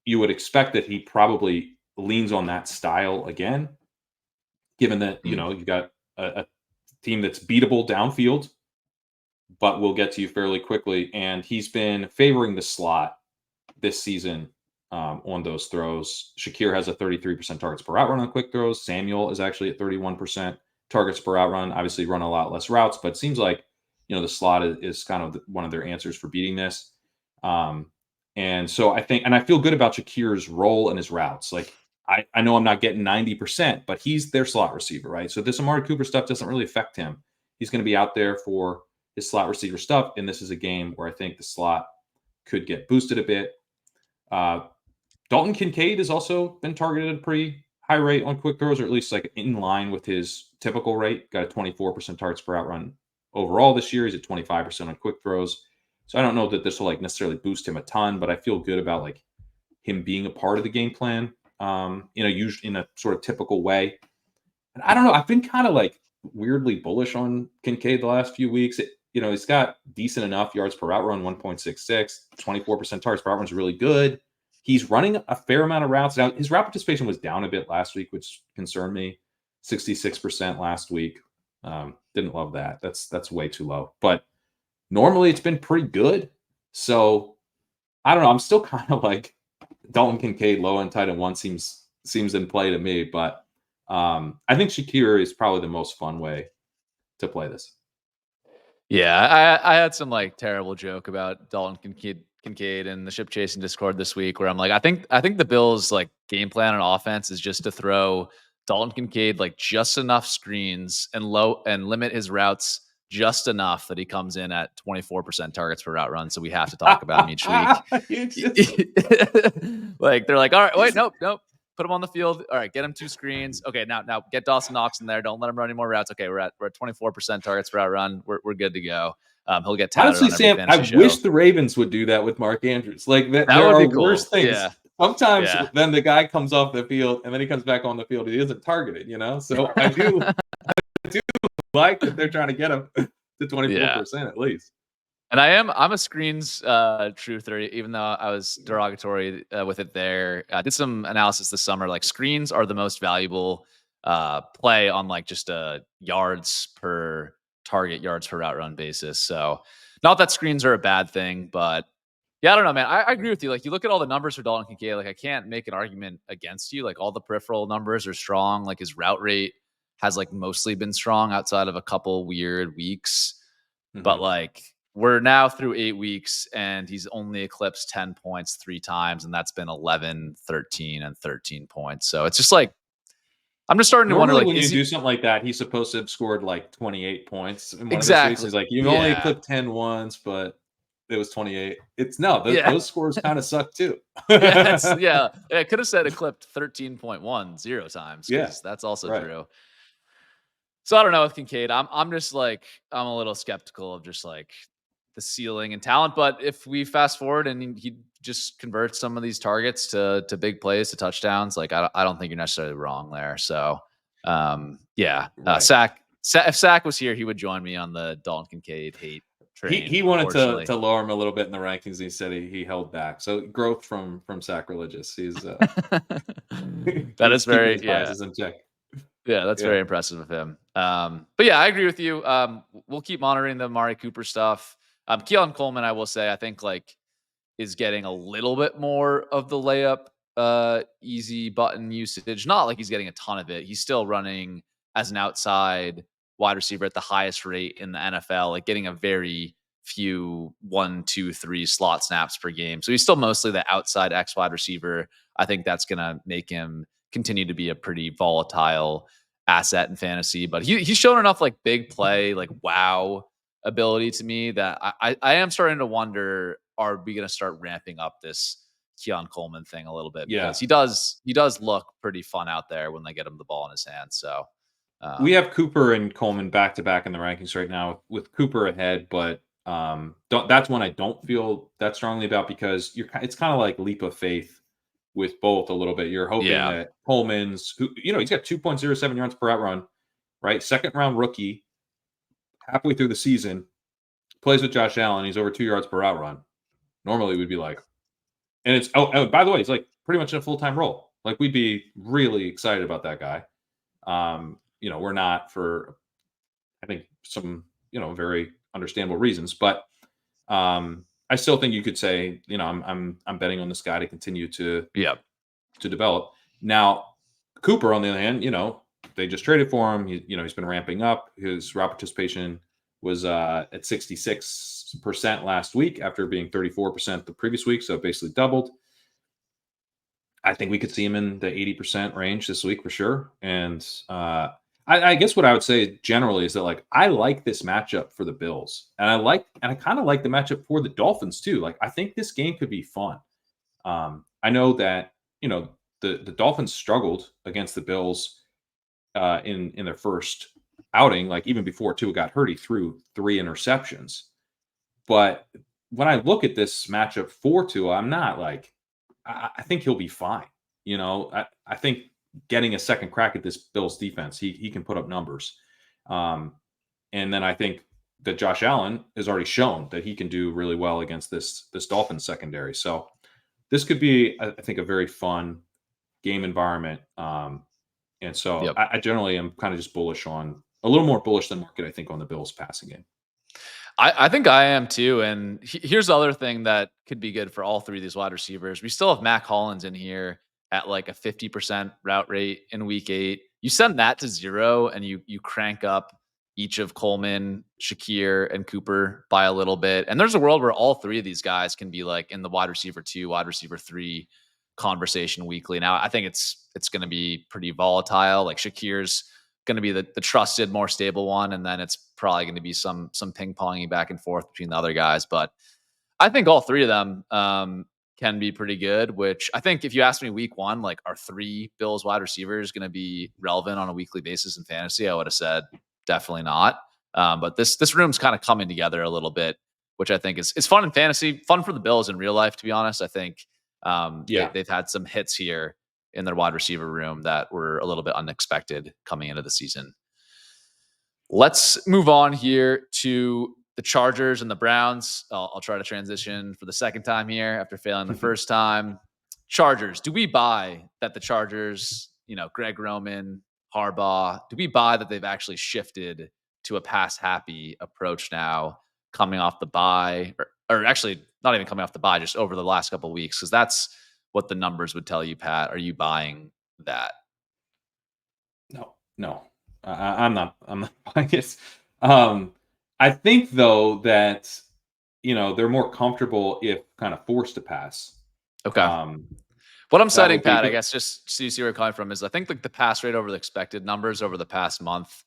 you would expect that he probably leans on that style again, given that, you've got a team that's beatable downfield, but will get to you fairly quickly. And he's been favoring the slot this season on those throws. Shakir has a 33% targets per route run on quick throws. Samuel is actually at 31% targets per route run. Obviously run a lot less routes, but it seems like, the slot is kind of one of their answers for beating this. And so I feel good about Shakir's role and his routes. Like, I know I'm not getting 90%, but he's their slot receiver, right? So this Amari Cooper stuff doesn't really affect him. He's going to be out there for his slot receiver stuff. And this is a game where I think the slot could get boosted a bit. Dalton Kincaid has also been targeted at a pretty high rate on quick throws, or at least like in line with his typical rate. Got a 24% targets per out run overall this year. He's at 25% on quick throws. So I don't know that this will like necessarily boost him a ton, but I feel good about like him being a part of the game plan, usually in a sort of typical way. And I don't know. I've been kind of like weirdly bullish on Kincaid the last few weeks. He's got decent enough yards per route run, 1.66, 24% targets per route run is really good. He's running a fair amount of routes. Now, his route participation was down a bit last week, which concerned me. 66% last week. Didn't love that. That's way too low. But normally it's been pretty good. So I don't know. I'm still kind of like Dalton Kincaid low and tight end 1 seems in play to me. But I think Shakir is probably the most fun way to play this. Yeah, I had some like terrible joke about Dalton Kincaid and the ship chasing Discord this week, where I'm like, I think the Bills like game plan on offense is just to throw Dalton Kincaid like just enough screens and limit his routes just enough that he comes in at 24% targets per route run. So we have to talk about him each week. Like they're like, all right, wait, nope. Put him on the field. All right, get him 2 screens. Okay, now get Dawson Knox in there. Don't let him run any more routes. Okay, we're at 24% targets per route run. We're good to go. He'll get touted Honestly, on every Sam, I fantasy show. wish the Ravens would do that with Mark Andrews. Like that there would are be cool. worse things. Yeah. Sometimes then the guy comes off the field and then he comes back on the field. He isn't targeted, So I do like that they're trying to get him to 24% at least. And I'm a screens truther, even though I was derogatory with it there. I did some analysis this summer. Like screens are the most valuable play on like just a yards per target, yards per route run basis. So not that screens are a bad thing, but yeah, I don't know, man. I agree with you. Like you look at all the numbers for Dalton Kincaid, like I can't make an argument against you. Like all the peripheral numbers are strong. Like his route rate has like mostly been strong outside of a couple weird weeks. Mm-hmm. But like we're now through 8 weeks and he's only eclipsed 10 points 3 times. And that's been 11, 13, and 13 points. So it's just like, I'm just starting to wonder, like, when you do something like that, he's supposed to have scored like 28 points in one exactly. of those weeks. He's like, you only clipped 10 once, but it was 28. It's those scores kind of suck too. It could have said it clipped 13.1 0 times. Yeah, that's also true. So I don't know with Kincaid. I'm just like, I'm a little skeptical of just like the ceiling and talent. But if we fast forward and he just converts some of these targets to big plays, to touchdowns, like I don't think you're necessarily wrong there. So if Sack was here, he would join me on the Dalton Kincaid hate train. He wanted to lower him a little bit in the rankings. He said he held back. So growth from Sackreligious. He's that is very biases in check. Yeah, that's very impressive of him. But yeah, I agree with you. We'll keep monitoring the Amari Cooper stuff. Keon Coleman, I will say, I think like is getting a little bit more of the layup easy button usage. Not like he's getting a ton of it. He's still running as an outside wide receiver at the highest rate in the NFL, like getting a very few 1, 2, 3 slot snaps per game. So he's still mostly the outside X wide receiver. I think that's going to make him continue to be a pretty volatile asset in fantasy, but he's shown enough like big play, like wow ability to me that I am starting to wonder, are we going to start ramping up this Keon Coleman thing a little bit? Because he does look pretty fun out there when they get him the ball in his hands. So we have Cooper and Coleman back to back in the rankings right now with Cooper ahead, but that's one I don't feel that strongly about because it's kind of like leap of faith with both a little bit. You're hoping that Coleman's, he's got 2.07 yards per route run, right? Second round rookie, halfway through the season, plays with Josh Allen. He's over 2 yards per route run. Normally we'd be like, and it's, by the way, he's like pretty much in a full-time role. Like we'd be really excited about that guy. We're not for, I think some, very understandable reasons, but I still think you could say, I'm betting on this guy to continue to develop. Now, Cooper, on the other hand, they just traded for him. He's been ramping up. His route participation was at 66% last week after being 34% the previous week, so it basically doubled. I think we could see him in the 80% range this week for sure. And I guess what I would say generally is that like I like this matchup for the Bills, and I kind of like the matchup for the Dolphins too. Like I think this game could be fun. I know that the Dolphins struggled against the Bills in their first outing, like even before Tua got hurt, he threw 3 interceptions. But when I look at this matchup for Tua, I'm not like I think he'll be fine. I think getting a second crack at this Bills defense, he can put up numbers. And then I think that Josh Allen has already shown that he can do really well against this Dolphins secondary. So this could be, I think, a very fun game environment. And so I generally am kind of just bullish on, a little more bullish than market, I think, on the Bills passing game. I think I am too. And here's the other thing that could be good for all 3 of these wide receivers. We still have Mac Hollins in here at like a 50% route rate in week 8. You send that to 0 and you crank up each of Coleman, Shakir, and Cooper by a little bit. And there's a world where all 3 of these guys can be like in the wide receiver 2, wide receiver 3 conversation weekly. Now, I think it's going to be pretty volatile. Like Shakir's going to be the trusted, more stable one, and then it's probably going to be some ping ponging back and forth between the other guys. But I think all three of them can be pretty good. Which I think, if you asked me week one, like, are three Bills wide receivers going to be relevant on a weekly basis in fantasy, I would have said definitely not. But this room's kind of coming together a little bit, which I think is fun in fantasy, fun for the Bills in real life. To be honest, I think they've had some hits here in their wide receiver room that were a little bit unexpected coming into the season. Let's move on here to the Chargers and the Browns. I'll try to transition for the second time here after failing the first time. Chargers, do we buy that the Chargers, Greg Roman, Harbaugh, do we buy that they've actually shifted to a pass-happy approach now, coming off the bye, or actually not even coming off the bye, just over the last couple of weeks? Because that's what the numbers would tell you, Pat. Are you buying that? No. I'm not buying it. I think, though, that they're more comfortable if kind of forced to pass. Okay. What I'm citing, Pat, I good. guess, just so you see where I'm coming from, is I think the pass rate over the expected numbers over the past month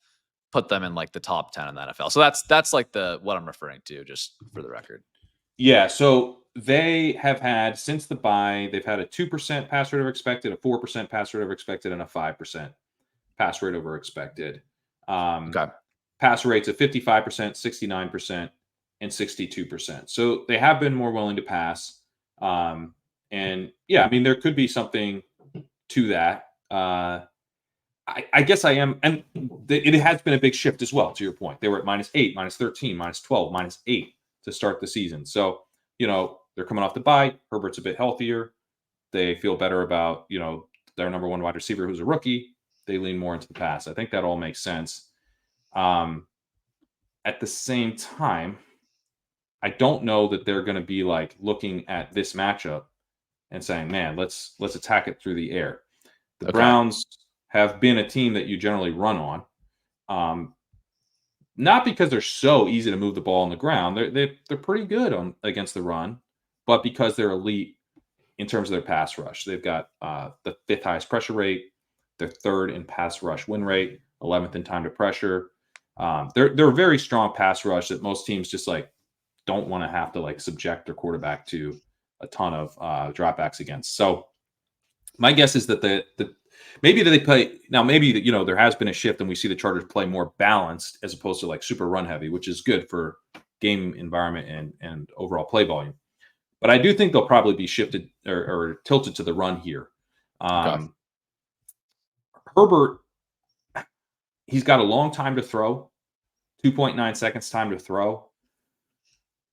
put them in like the top 10 in the NFL. So that's like what I'm referring to, just for the record. Yeah. So they have had, since the bye, they've had a 2% pass rate over expected, a 4% pass rate over expected, and a 5% pass rate over expected. Okay. Pass rates of 55%, 69%, and 62%. So they have been more willing to pass. And yeah, I mean, there could be something to that. I guess I am. And it has been a big shift as well, to your point. They were at -8, -13, -12, -8 to start the season. So, they're coming off the bye. Herbert's a bit healthier. They feel better about, their number one wide receiver, who's a rookie. They lean more into the pass. I think that all makes sense. At the same time, I don't know that they're going to be like looking at this matchup and saying, "Man, let's attack it through the air." The Browns have been a team that you generally run on, not because they're so easy to move the ball on the ground. They're pretty good against the run, but because they're elite in terms of their pass rush. They've got the fifth highest pressure rate. They're third in pass rush win rate, 11th in time to pressure. They're a very strong pass rush that most teams just like don't want to have to like subject their quarterback to a ton of dropbacks against. So my guess is that maybe that they play now. Maybe there has been a shift and we see the Chargers play more balanced as opposed to like super run heavy, which is good for game environment and overall play volume. But I do think they'll probably be shifted or tilted to the run here. Herbert, he's got a long time to throw, 2.9 seconds time to throw.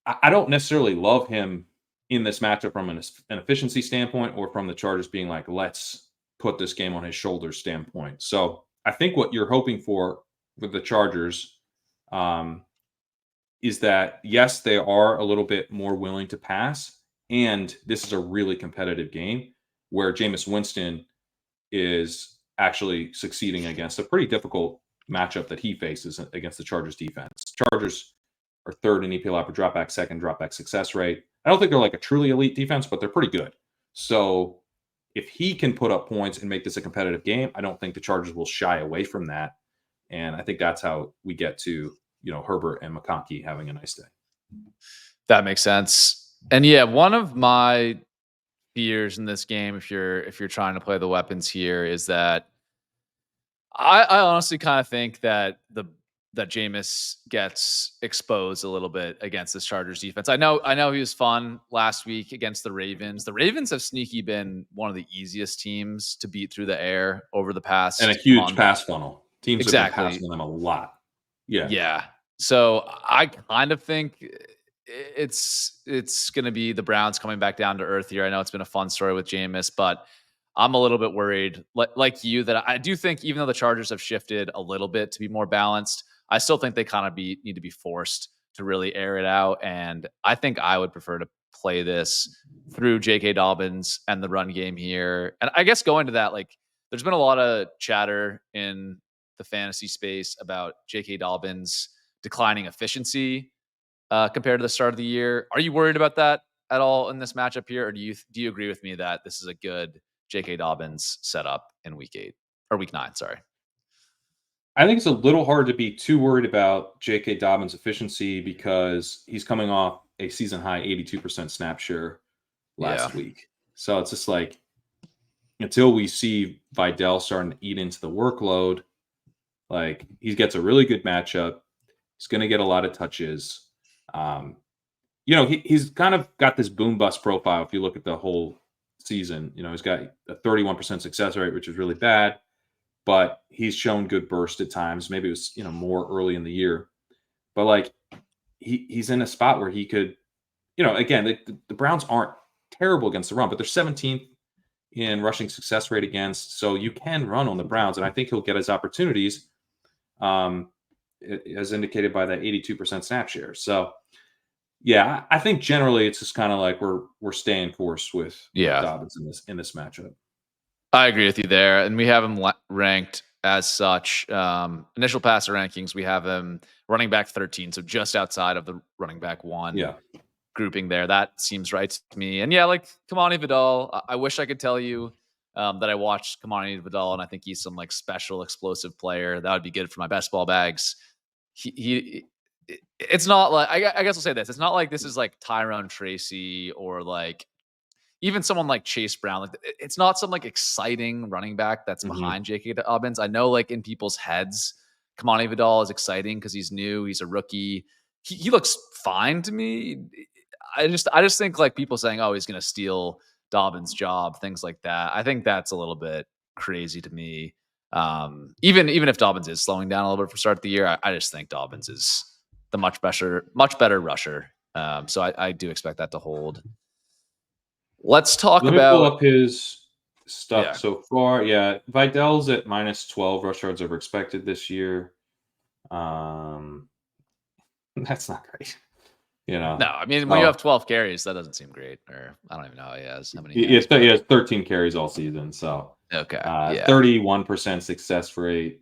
I don't necessarily love him in this matchup from an efficiency standpoint or from the Chargers being like, let's put this game on his shoulders standpoint. So I think what you're hoping for with the Chargers is that, yes, they are a little bit more willing to pass. And this is a really competitive game where Jameis Winston is actually succeeding against a pretty difficult matchup that he faces against the Chargers defense. Chargers are third in EPL per dropback, second dropback success rate. I don't think they're like a truly elite defense, but they're pretty good. So if he can put up points and make this a competitive game, I don't think the Chargers will shy away from that. And I think that's how we get to, Herbert and McConkey having a nice day. That makes sense. And yeah, one of my fears in this game, if you're trying to play the weapons here, is that I honestly kind of think that Jameis gets exposed a little bit against this Chargers defense. I know he was fun last week against the Ravens. The Ravens have sneaky been one of the easiest teams to beat through the air over the past, and a huge pass funnel. Teams have been passing them a lot. Yeah. So I kind of think it's going to be the Browns coming back down to earth here. I know it's been a fun story with Jameis, but I'm a little bit worried, like you, that I do think, even though the Chargers have shifted a little bit to be more balanced, I still think they kind of need to be forced to really air it out. And I think I would prefer to play this through J.K. Dobbins and the run game here. And I guess going to that, like, there's been a lot of chatter in the fantasy space about J.K. Dobbins' declining efficiency compared to the start of the year. Are you worried about that at all in this matchup here, or do you agree with me that this is a good J.K. Dobbins setup in week 9? Sorry. I think it's a little hard to be too worried about J.K. Dobbins' efficiency because he's coming off a season high 82% snap share Yeah. last week. So it's just like until we see Vidal starting to eat into the workload, like he gets a really good matchup. He's going to get a lot of touches. Um, he's kind of got this boom bust profile. If you look at the whole season, he's got a 31% success rate, which is really bad, but he's shown good burst at times. Maybe it was, more early in the year, but like he's in a spot where he could, again, the Browns aren't terrible against the run, but they're 17th in rushing success rate against. So you can run on the Browns, and I think he'll get his opportunities, um, as indicated by that 82% snap share. So yeah, I think generally it's just kind of like we're staying course with Yeah. Dobbins in this matchup. I agree with you there, and we have him ranked as such. Initial passer rankings, we have him running back 13, so just outside of the running back 1 Yeah. grouping there. That seems right to me. And yeah, like Kamani Vidal, I wish I could tell you that I watched Kamani Vidal and I think he's some like special explosive player. That would be good for my best ball bags. It's not like I guess I'll say this. It's not like this is like Tyrone Tracy or like even someone like Chase Brown. Like it's not some like exciting running back that's Hmm. behind J.K. Dobbins. I know like in people's heads, Kamani Vidal is exciting because he's new, he's a rookie. He looks fine to me. I just think like people saying, "Oh, he's going to steal Dobbins' job," things like that. I think that's a little bit crazy to me. Even if Dobbins is slowing down a little bit for start of the year, I just think Dobbins is the much better rusher. So I do expect that to hold. Let's talk Let me pull about up his stuff yeah. so far. Yeah, Vidal's at minus 12 rush yards over expected this year. Um, that's not great, No, I mean when you So have 12 carries, that doesn't seem great. Or I don't even know how many he he has, has, he but has 13 carries all season. So okay, yeah, 31% success rate.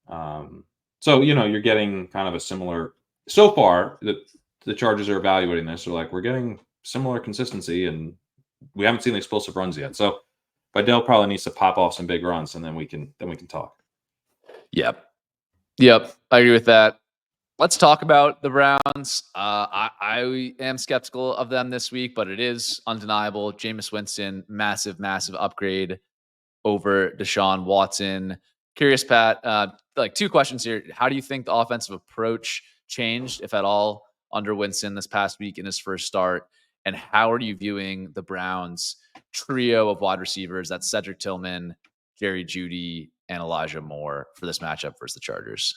So you're getting kind of a similar. So far, the Chargers are evaluating this. They're like, we're getting similar consistency, and we haven't seen the explosive runs yet. So Vidal probably needs to pop off some big runs, and then we can talk. yep, yep. I agree with that. Let's talk about the Browns. I am skeptical of them this week, but it is undeniable. Jameis Winston, massive upgrade over Deshaun Watson. Curious, Pat, like 2 questions here. How do you think the offensive approach changed, if at all, under Winston this past week in his first start? And how are you viewing the Browns trio of wide receivers? That's Cedric Tillman, Jerry Jeudy, and Elijah Moore for this matchup versus the Chargers.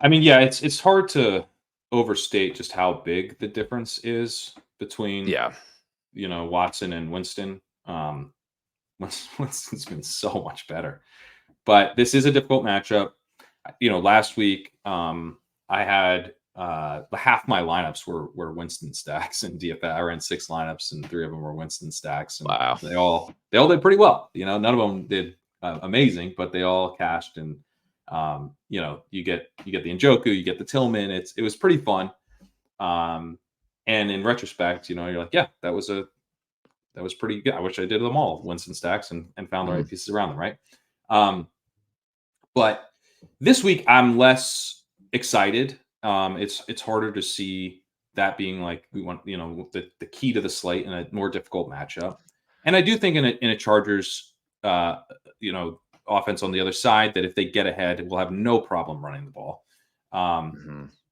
I mean, yeah, it's hard to overstate just how big the difference is between Yeah. Watson and Winston. Winston's been so much better, but this is a difficult matchup. Last week, I had half my lineups were Winston stacks in DFS. I ran 6 lineups, and 3 of them were Winston stacks, and Wow. they all did pretty well. None of them did amazing, but they all cashed. And you get the Njoku, you get the Tillman. It was pretty fun. And in retrospect, you're like, yeah, that was pretty good. I wish I did them all, Winston stacks, and found the right pieces around them, right? But this week I'm less excited. It's harder to see that being like we want, the key to the slate in a more difficult matchup. And I do think in a Chargers, offense on the other side, that if they get ahead, we'll have no problem running the ball.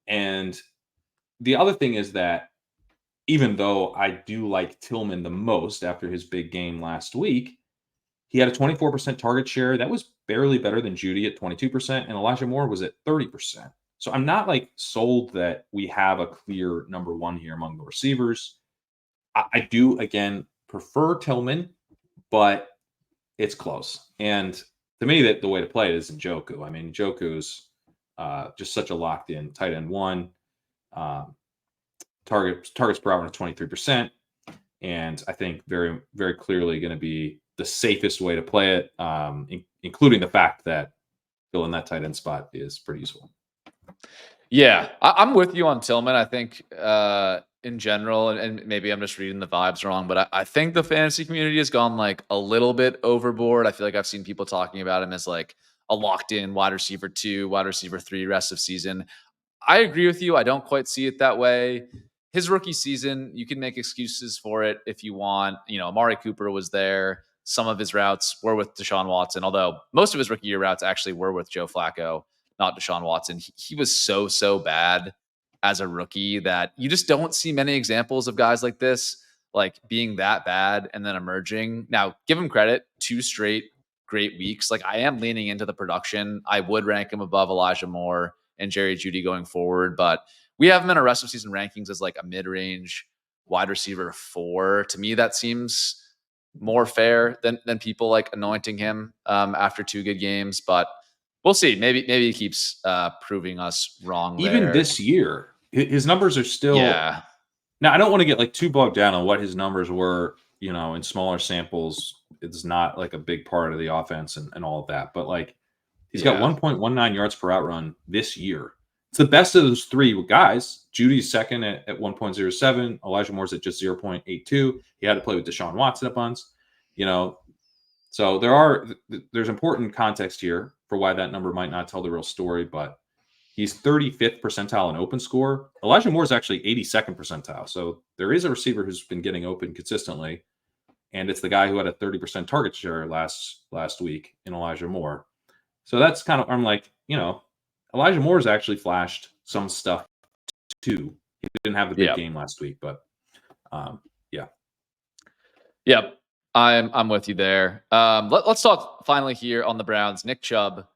And the other thing is that even though I do like Tillman the most after his big game last week, he had a 24% target share. That was barely better than Jeudy at 22%, and Elijah Moore was at 30%. So I'm not like sold that we have a clear number one here among the receivers. I do, again, prefer Tillman, but it's close. And to me, that the way to play it is Njoku. I mean, Njoku's just such a locked in tight end 1. Targets per hour of 23%. And I think very, very clearly going to be the safest way to play it, including the fact that filling that tight end spot is pretty useful. Yeah, I'm with you on Tillman. I think in general, and maybe I'm just reading the vibes wrong, but I think the fantasy community has gone like a little bit overboard. I feel like I've seen people talking about him as like a locked in wide receiver 2, wide receiver 3 rest of season. I agree with you. I don't quite see it that way. His rookie season, you can make excuses for it if you want. Amari Cooper was there. Some of his routes were with Deshaun Watson, although most of his rookie year routes actually were with Joe Flacco, not Deshaun Watson. He was so bad as a rookie that you just don't see many examples of guys like this, like being that bad and then emerging. Now, give him credit, 2 straight great weeks. Like, I am leaning into the production. I would rank him above Elijah Moore and Jerry Jeudy going forward, but we have him in our rest of season rankings as like a mid-range wide receiver 4. To me, that seems more fair than people like anointing him after 2 good games. But we'll see. Maybe he keeps proving us wrong. Even there. this year, his numbers are still. Yeah. Now, I don't want to get like too bogged down on what his numbers were. In smaller samples, it's not like a big part of the offense and all of that. But like, he's got 1.19 yards per out run this year. It's the best of those 3 guys. Judy's second at 1.07. Elijah Moore's at just 0.82. He had to play with Deshaun Watson a bunch. So there's important context here for why that number might not tell the real story, but he's 35th percentile in open score. Elijah Moore is actually 82nd percentile. So there is a receiver who's been getting open consistently, and it's the guy who had a 30% target share last week in Elijah Moore. So that's kind of, I'm like, Elijah Moore's actually flashed some stuff too. He didn't have the big game last week, but yeah. Yep. I'm with you there. Let's talk finally here on the Browns. Nick Chubb.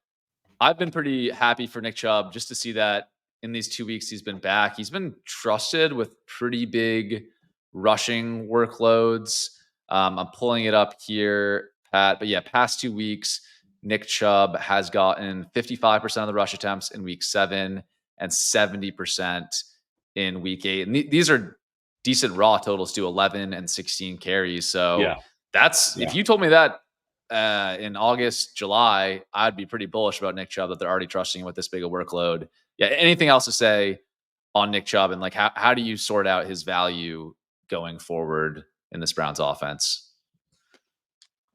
I've been pretty happy for Nick Chubb just to see that in these 2 weeks he's been back. He's been trusted with pretty big rushing workloads. I'm pulling it up here, Pat. But yeah, past 2 weeks, Nick Chubb has gotten 55% of the rush attempts in week 7 and 70% in week 8. And these are decent raw totals to 11 and 16 carries. So if you told me that in August, July, I'd be pretty bullish about Nick Chubb that they're already trusting him with this big a workload. Yeah. Anything else to say on Nick Chubb, and like how do you sort out his value going forward in this Browns offense?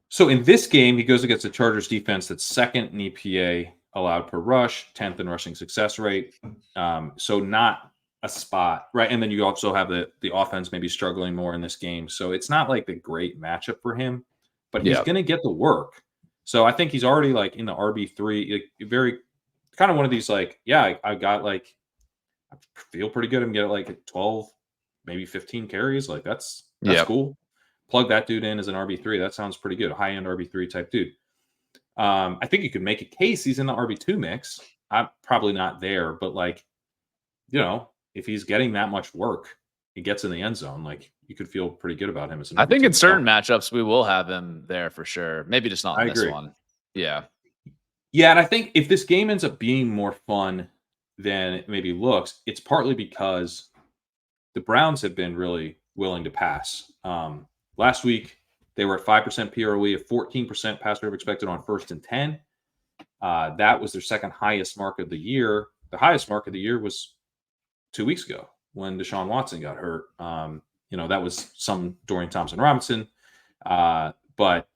So in this game, he goes against the Chargers defense that's 2nd in EPA allowed per rush, 10th in rushing success rate. So not a spot, right? And then you also have the offense maybe struggling more in this game. So it's not like the great matchup for him, but he's going to get the work. So I think he's already like in the RB3, like, very kind of one of these like, I got like, I feel pretty good. I'm getting like 12, maybe 15 carries. Like that's cool. Plug that dude in as an RB3. That sounds pretty good. A high-end RB3 type dude. I think you could make a case he's in the RB2 mix. I'm probably not there, but like, if he's getting that much work, he gets in the end zone. Like you could feel pretty good about him as an RB2. I think in certain matchups we will have him there for sure. Maybe just not in this one. Yeah. Yeah, and I think if this game ends up being more fun than it maybe looks, it's partly because the Browns have been really willing to pass. Last week, they were at 5% PROE, a 14% pass rate expected on 1st and 10. That was their second highest mark of the year. The highest mark of the year was 2 weeks ago when Deshaun Watson got hurt. That was some Dorian Thompson-Robinson, but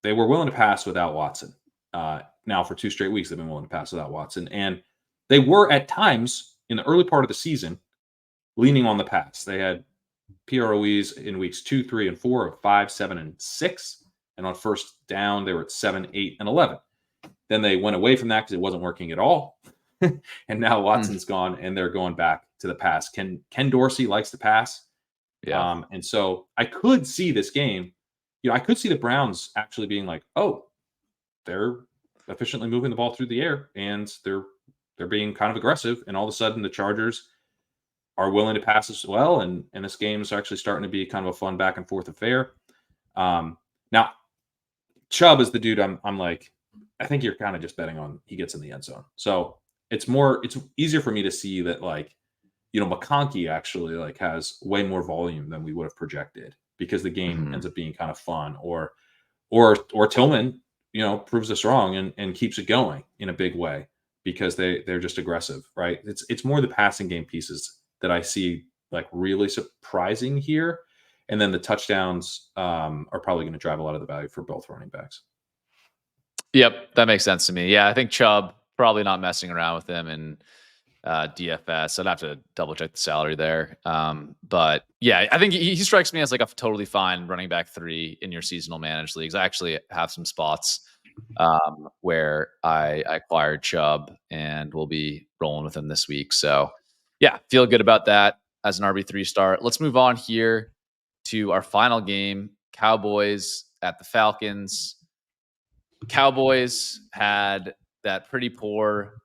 they were willing to pass without Watson. Now for 2 straight weeks, they've been willing to pass without Watson. And they were at times in the early part of the season leaning on the pass. They had PROEs in weeks 2, 3, and 4 of 5, 7, and 6. And on first down, they were at 7, 8, and 11. Then they went away from that because it wasn't working at all. And now Watson's gone, and they're going back to the pass. Ken Dorsey likes to pass. Yeah. And so I could see this game. I could see the Browns actually being like, oh, they're efficiently moving the ball through the air, and they're being kind of aggressive. And all of a sudden, the Chargers are willing to pass as well, and this game is actually starting to be kind of a fun back and forth affair. Now, Chubb is the dude I'm like, I think you're kind of just betting on he gets in the end zone. So it's easier for me to see that, like, McConkey actually like has way more volume than we would have projected because the game ends up being kind of fun, or Tillman, proves us wrong and keeps it going in a big way because they're just aggressive, right? It's more the passing game pieces that I see like really surprising here. And then the touchdowns are probably going to drive a lot of the value for both running backs. Yep, that makes sense to me. Yeah, I think Chubb, probably not messing around with him in DFS. I'd have to double check the salary there. But yeah, I think he strikes me as like a totally fine running back 3 in your seasonal managed leagues. I actually have some spots where I acquired Chubb and we'll be rolling with him this week. So yeah, feel good about that as an RB3 start. Let's move on here to our final game, Cowboys at the Falcons. Cowboys had that pretty poor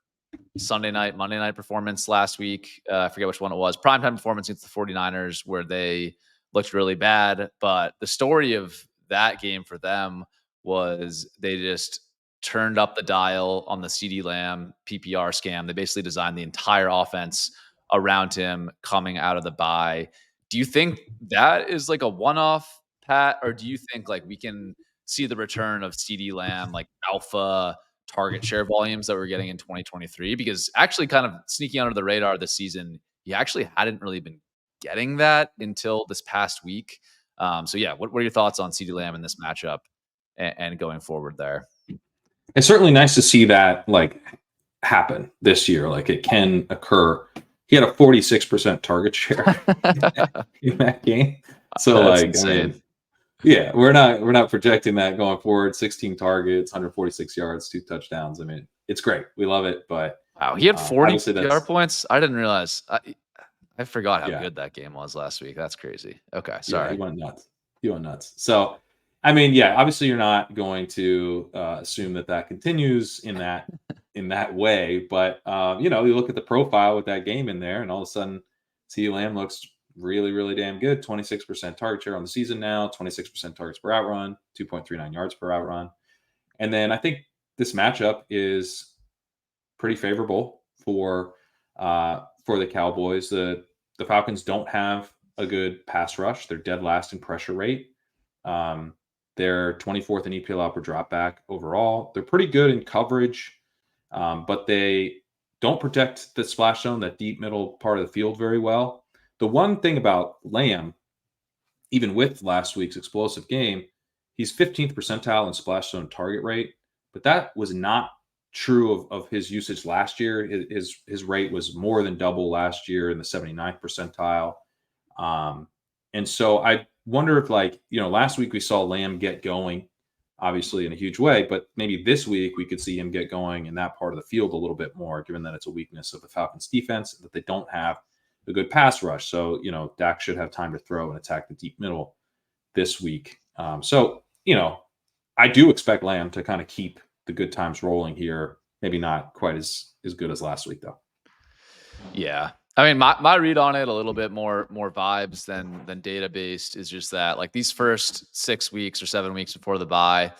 Sunday night, Monday night performance last week. I forget which one it was. Primetime performance against the 49ers where they looked really bad. But the story of that game for them was they just turned up the dial on the CD Lamb PPR scam. They basically designed the entire offense around him coming out of the bye. Do you think that is like a one-off, Pat, or do you think like we can see the return of CD Lamb, like alpha target share volumes that we're getting in 2023? Because actually kind of sneaking under the radar this season, he actually hadn't really been getting that until this past week. So yeah, what are your thoughts on CD Lamb in this matchup and going forward there? It's certainly nice to see that like happen this year. Like it can occur. He had a 46% target share in that game. So That's like, insane. I mean, yeah, we're not projecting that going forward. 16 targets, 146 yards, 2 touchdowns. I mean, it's great. We love it. But Wow, he had 40 obviously PPR points. I didn't realize. I forgot how yeah, good that game was last week. That's crazy. Okay, yeah, he sorry. went nuts. He went nuts. So, I mean, yeah, obviously you're not going to assume that continues in that way. But you know, you look at the profile with that game in there, and all of a sudden, CeeDee Lamb looks really, really damn good. 26% target share on the season now. 26% targets per outrun. 2.39 yards per outrun. And then I think this matchup is pretty favorable for the Cowboys. The Falcons don't have a good pass rush. They're dead last in pressure rate. Um, they're 24th in EPL per drop back overall. They're pretty good in coverage, but they don't protect the splash zone, that deep middle part of the field, very well. The one thing about Lamb, even with last week's explosive game, he's 15th percentile in splash zone target rate, but that was not true of his usage last year. His rate was more than double last year in the 79th percentile. And so I wonder if, like, you know, last week we saw Lamb get going, obviously in a huge way, but maybe this week we could see him get going in that part of the field a little bit more, given that it's a weakness of the Falcons defense, that they don't have a good pass rush. So, you know, Dak should have time to throw and attack the deep middle this week. So, you know, I do expect Lamb to kind of keep the good times rolling here. Maybe not quite as good as last week, though. Yeah. I mean, my read on it, a little bit more vibes than data based, is just that like these first 6 weeks or 7 weeks before the bye,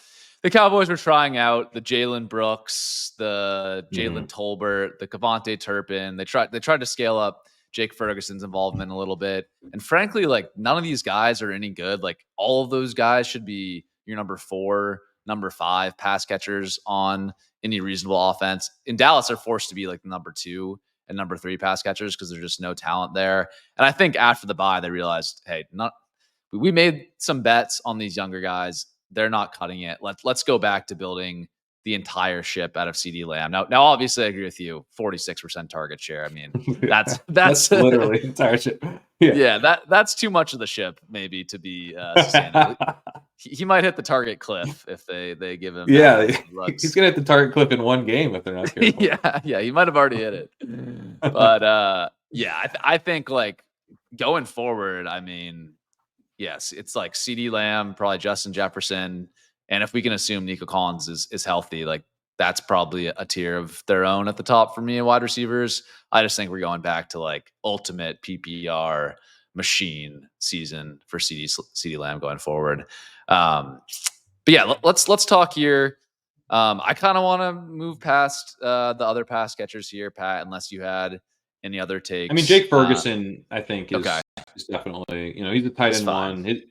the Cowboys were trying out the Jalen Brooks, the Jalen Tolbert, the Kavonte Turpin. They tried to scale up Jake Ferguson's involvement a little bit. And frankly, like none of these guys are any good. Like all of those guys should be your number 4, number 5 pass catchers on any reasonable offense. In Dallas, they're forced to be like the number 2 and number 3 pass catchers because there's just no talent there. And I think after the bye, they realized, hey, we made some bets on these younger guys. They're not cutting it. Let's go back to building the entire ship out of CD Lamb. Now, obviously, I agree with you. 46% target share. I mean, that's literally entire ship. Yeah, yeah, that's too much of the ship maybe to be sustainable. He might hit the target cliff if they give him. Yeah, he's gonna hit the target cliff in one game if they're not careful. yeah, he might have already hit it. But yeah, I think like going forward, I mean, yes, it's like CD Lamb, probably Justin Jefferson, and if we can assume Nico Collins is healthy, like that's probably a tier of their own at the top for me in wide receivers. I just think we're going back to like ultimate PPR machine season for CD Lamb going forward. But yeah, let's talk here. I kind of want to move past the other pass catchers here, Pat, unless you had any other takes. I mean, Jake Ferguson, I think, okay. is definitely, you know, he's a tight end fine. one.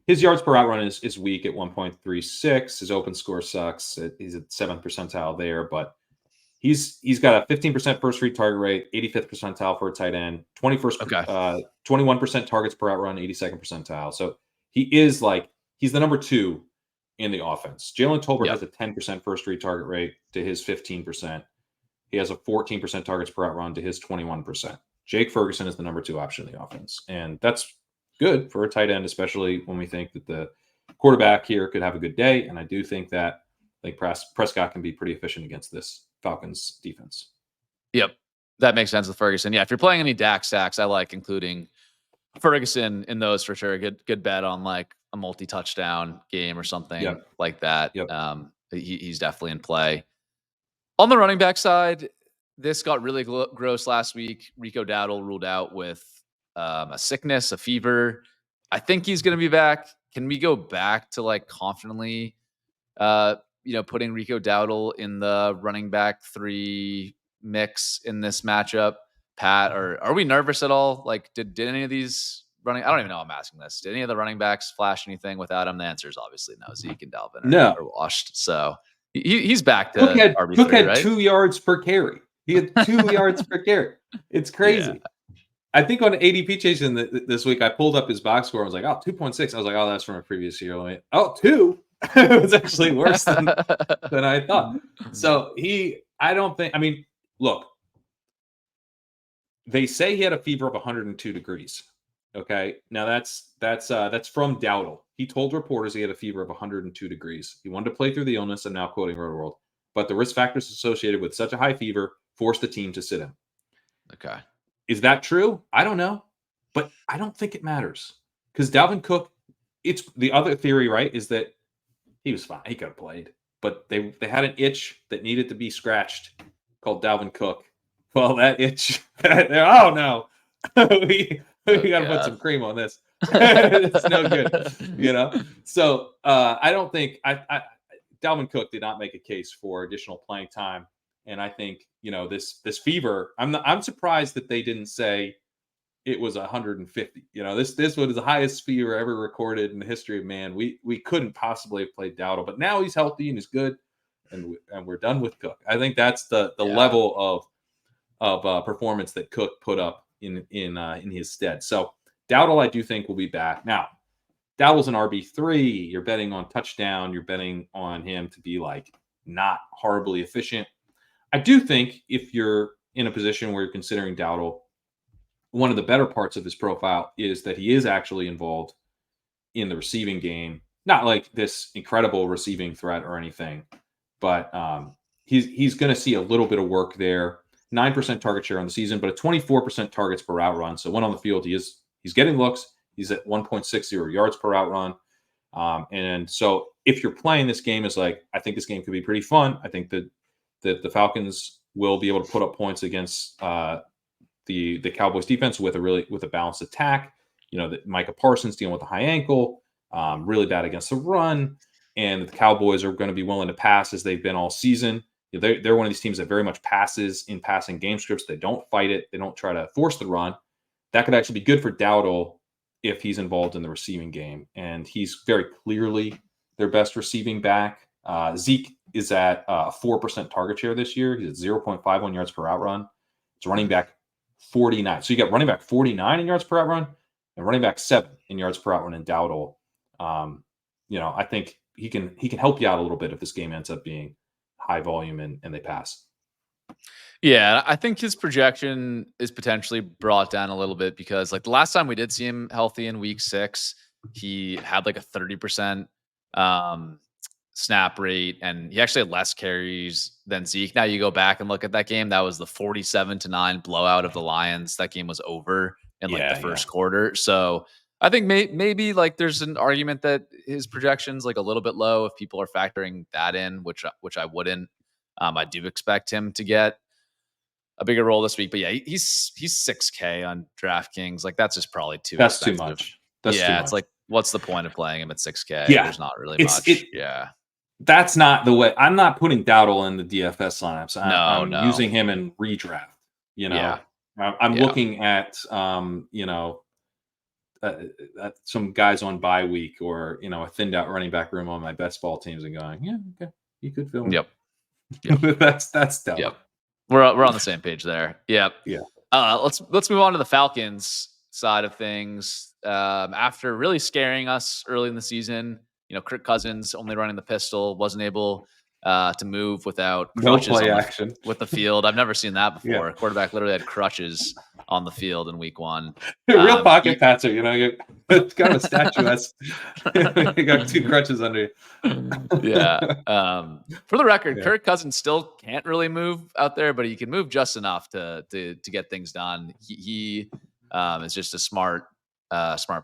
His yards per outrun is weak at 1.36. His open score sucks. He's at 7th percentile there, but he's got a 15% first read target rate, 85th percentile for a tight end, 21% targets per outrun, 82nd percentile. So he is like, he's the number 2 in the offense. Jalen Tolbert Yep. has a 10% first read target rate to his 15%. He has a 14% targets per out run to his 21%. Jake Ferguson is the number 2 option in the offense. And that's good for a tight end, especially when we think that the quarterback here could have a good day. And I do think that Prescott can be pretty efficient against this Falcons defense. Yep. That makes sense with Ferguson. Yeah, if you're playing any Dak stacks, I like including Ferguson in those for sure. Good bet on like a multi-touchdown game or something like that. Yep. He's definitely in play. On the running back side, this got really gross last week. Rico Dowdle ruled out with a sickness, a fever. I think he's going to be back. Can we go back to like confidently, putting Rico Dowdle in the running back 3 mix in this matchup, Pat? Or are we nervous at all? Like, did any of these running? I don't even know. I'm asking this. Did any of the running backs flash anything without him? The answer is obviously no. Zeke and Dalvin are washed. So he's back to RB3, Cook had right? 2 yards per carry. He had 2 yards per carry. It's crazy. Yeah. I think on ADP chasing this week, I pulled up his box score. I was like, 2.6. I was like, that's from a previous year. I went, 2. It was actually worse than I thought. So look, they say he had a fever of 102 degrees. Okay. Now that's from Dowdle. He told reporters he had a fever of 102 degrees. He wanted to play through the illness. I'm now quoting Roto-World. But the risk factors associated with such a high fever forced the team to sit him. Okay. Is that true? I don't know. But I don't think it matters. Because Dalvin Cook, it's the other theory, right, is that he was fine. He could have played. But they had an itch that needed to be scratched called Dalvin Cook. Well, that itch, oh no. we got to put some cream on this. It's no good, So I don't think Dalvin Cook did not make a case for additional playing time, and I think this fever. I'm surprised that they didn't say it was 150. This was the highest fever ever recorded in the history of man. We couldn't possibly have played Dowdle, but now he's healthy and he's good, and we're done with Cook. I think that's the level of performance that Cook put up in his stead. So Dowdle, I do think, will be back. Now, Dowdle's an RB3. You're betting on touchdown. You're betting on him to be like not horribly efficient. I do think if you're in a position where you're considering Dowdle, one of the better parts of his profile is that he is actually involved in the receiving game. Not like this incredible receiving threat or anything, but he's going to see a little bit of work there. 9% target share on the season, but a 24% targets per out run. So when on the field, he's getting looks. He's at 1.60 yards per out run. And so if you're playing this game as like, I think this game could be pretty fun. I think that the Falcons will be able to put up points against the Cowboys defense with a balanced attack. That Micah Parsons dealing with a high ankle, really bad against the run. And the Cowboys are going to be willing to pass as they've been all season. They're one of these teams that very much passes in passing game scripts. They don't fight it. They don't try to force the run. That could actually be good for Dowdle if he's involved in the receiving game. And he's very clearly their best receiving back. Zeke is at 4% target share this year. He's at 0.51 yards per out run. It's running back 49. So you got running back 49 in yards per out run and running back 7 in yards per out run in Dowdle. I think he can help you out a little bit if this game ends up being high volume and they pass. Yeah, I think his projection is potentially brought down a little bit because like the last time we did see him healthy in week 6, he had like a 30% snap rate and he actually had less carries than Zeke. Now you go back and look at that game. That was the 47-9 blowout of the Lions. That game was over in the first quarter. So I think maybe like there's an argument that his projection's like a little bit low if people are factoring that in, which I wouldn't. I do expect him to get a bigger role this week, but yeah, he's 6K on DraftKings. Like that's just probably too expensive. Too much. That's too much. It's like, what's the point of playing him at 6K? Yeah, there's not really much. That's not the way. I'm not putting Dowdle in the DFS lineups. I'm using him in redraft. I'm looking at some guys on bye week or a thinned out running back room on my best ball teams and going, okay, you could fill in. Yep. that's Dowdle. Yep. We're on the same page there. Yep. Yeah. Let's move on to the Falcons side of things. After really scaring us early in the season, Kirk Cousins only running the pistol, wasn't able to move without No crutches play action with the field. I've never seen that before. Yeah. A quarterback literally had crutches on the field in week 1. Real pocket passer, it's kind of a statuesque. You got 2 crutches under you. Yeah. For the record, Kirk Cousins still can't really move out there, but he can move just enough to get things done. He is just a smart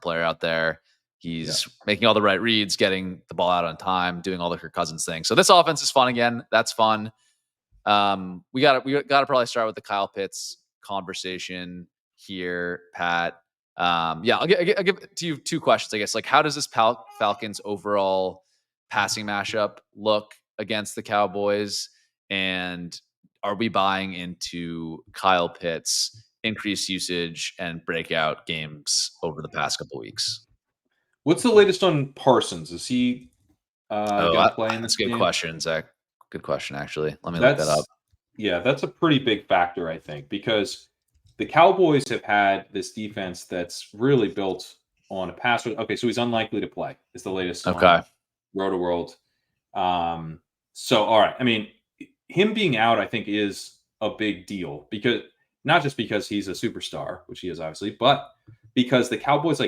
player out there. He's making all the right reads, getting the ball out on time, doing all the Kirk Cousins things. So this offense is fun again. That's fun. We got to probably start with the Kyle Pitts conversation here, Pat. I'll give it to you 2 questions, I guess. Like, how does this Falcons overall passing mashup look against the Cowboys? And are we buying into Kyle Pitts' increased usage and breakout games over the past couple weeks? What's the latest on Parsons? Is he going to play in this game? That's a good question, Zach. Good question, actually. Let me look that up. Yeah, that's a pretty big factor, I think, because the Cowboys have had this defense that's really built on a pass. Okay, so he's unlikely to play. Is the latest on Roto-World. So, all right. I mean, him being out, I think, is a big deal because not just because he's a superstar, which he is obviously, but because the Cowboys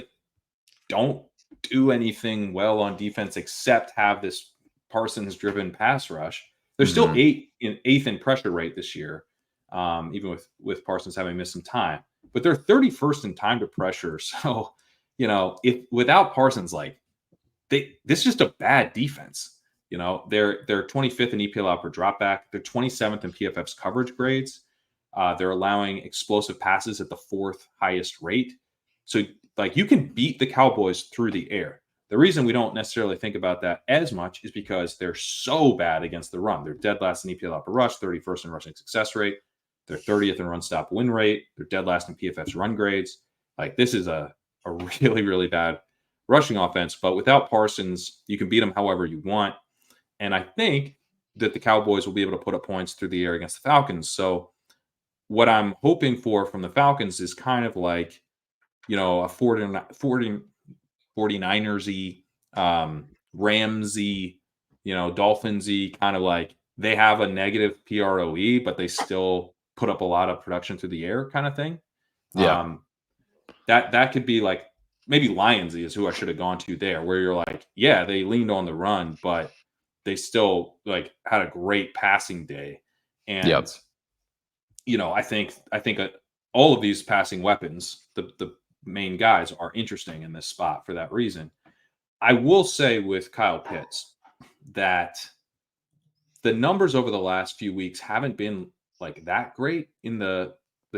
don't do anything well on defense except have this Parsons-driven pass rush. They're still eighth in pressure rate this year, even with Parsons having missed some time. But they're 31st in time to pressure. So, if without Parsons, this is just a bad defense. They're 25th in EPL per dropback. They're 27th in PFF's coverage grades. They're allowing explosive passes at the 4th highest rate. So, you can beat the Cowboys through the air. The reason we don't necessarily think about that as much is because they're so bad against the run. They're dead last in EPL per rush, 31st in rushing success rate. They're 30th in run stop win rate. They're dead last in PFF's run grades. This is a really, really bad rushing offense. But without Parsons, you can beat them however you want. And I think that the Cowboys will be able to put up points through the air against the Falcons. So what I'm hoping for from the Falcons is kind of like, a 49ers-y, Rams-y, Dolphins-y, kind of like they have a negative PROE, but they still put up a lot of production through the air kind of thing. Yeah. That could be like maybe Lions-y is who I should have gone to there, where you're like, yeah, they leaned on the run, but they still had a great passing day. And, I think all of these passing weapons, the main guys, are interesting in this spot for that reason. I will say with Kyle Pitts that the numbers over the last few weeks haven't been that great in the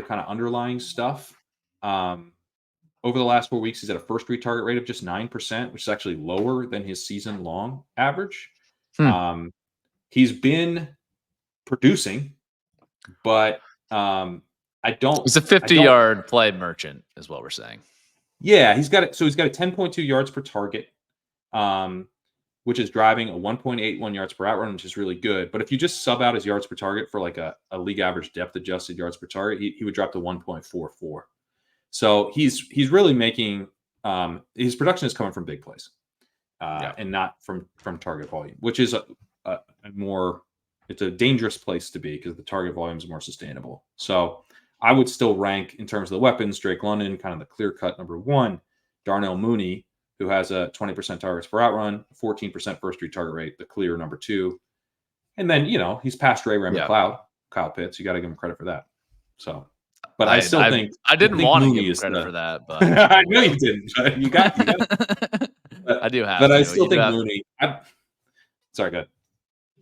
kind of underlying stuff. Over the last 4 weeks, he's at a first read target rate of just 9%, which is actually lower than his season long average. He's been producing, but I don't. He's a 50-yard play merchant, is what we're saying. Yeah, he's got it. So he's got a 10.2 yards per target, which is driving a 1.81 yards per out run, which is really good. But if you just sub out his yards per target for a league average depth adjusted yards per target, he would drop to 1.44. So he's really making his production is coming from big plays, and not from target volume, which is it's a dangerous place to be because the target volume is more sustainable. So I would still rank in terms of the weapons, Drake London, kind of the clear-cut number 1, Darnell Mooney, who has a 20% targets per outrun, 14% first read target rate, the clear number 2. And then, he's past Ray McLeod, Kyle Pitts. You got to give him credit for that. So, but I still think I didn't want to give him credit for that, but I know you didn't. You got I do have but to. I still think Mooney. Sorry, go ahead.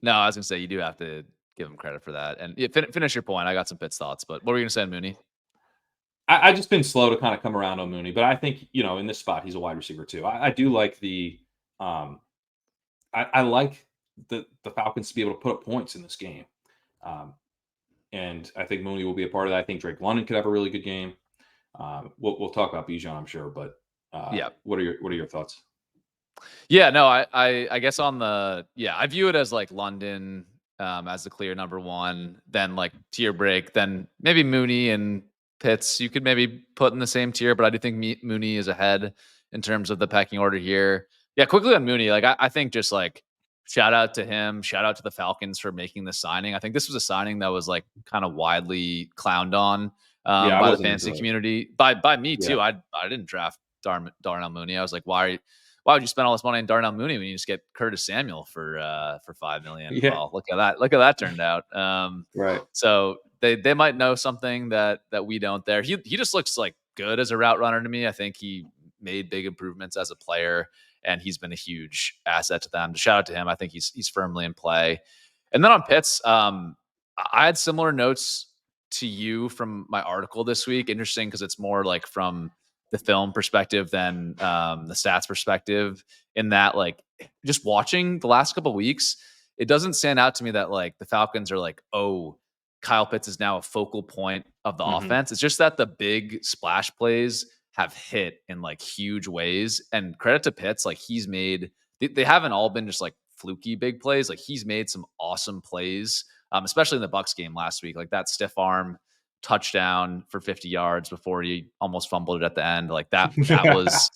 No, I was going to say you do have to give him credit for that. And finish your point. I got some Pitts thoughts, but what were you going to say on Mooney? I just been slow to kind of come around on Mooney, but I think, in this spot, he's a wide receiver too. I do like I like the Falcons to be able to put up points in this game. And I think Mooney will be a part of that. I think Drake London could have a really good game. We'll talk about Bijan, I'm sure, but what are your thoughts? Yeah, no, I guess I view it as London as the clear number 1, then tier break, then maybe Mooney and Pitts you could maybe put in the same tier, but I do think Mooney is ahead in terms of the pecking order here. Yeah, quickly on Mooney, like I think just like shout out to him, shout out to the Falcons for making the signing. I think this was a signing that was like kind of widely clowned on Yeah, I by the wasn't into fantasy it. community, by me Yeah. too. I didn't draft Darnell Mooney. I was like, why would you spend all this money on Darnell Mooney when you just get Curtis Samuel for 5 million? Yeah. Well, look at that. Look how that turned out. Right. So they might know something that we don't there. He just looks like good as a route runner to me. I think he made big improvements as a player, and he's been a huge asset to them. Shout out to him. I think he's firmly in play. And then on Pitts, I had similar notes to you from my article this week. Interesting because it's more like from the film perspective than the stats perspective. In that, like, just watching the last couple of weeks, it doesn't stand out to me that like the Falcons are like, oh, Kyle Pitts is now a focal point of the Mhm. offense. It's just that the big splash plays have hit in like huge ways. And credit to Pitts, like he's made, they haven't all been just like fluky big plays. Like he's made some awesome plays, especially in the Bucks game last week, like that stiff arm touchdown for 50 yards before he almost fumbled it at the end. Like that was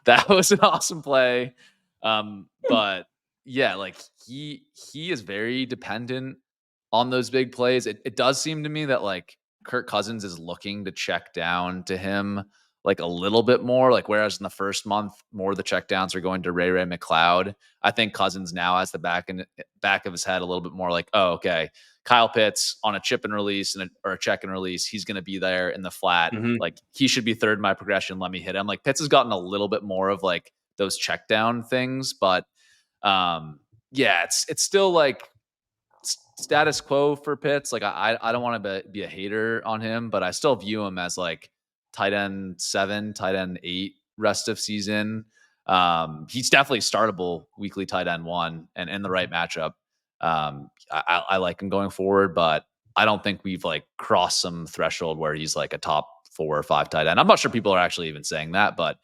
that was an awesome play. But yeah, like he is very dependent on those big plays. It does seem to me that like Kirk Cousins is looking to check down to him like a little bit more. Like whereas in the first month, more of the checkdowns are going to Ray McLeod. I think Cousins now has the back of his head a little bit more like, oh, okay, Kyle Pitts on a chip and release or a check and release, he's going to be there in the flat. Mhm. Like he should be third in my progression. Let me hit him. Like Pitts has gotten a little bit more of like those check down things, but yeah, it's still like status quo for Pitts. Like I don't want to be a hater on him, but I still view him as like tight end 7, tight end 8 rest of season. He's definitely startable weekly tight end 1, and in the right matchup, I like him going forward. But I don't think we've like crossed some threshold where he's like a top 4 or 5 tight end. I'm not sure people are actually even saying that, but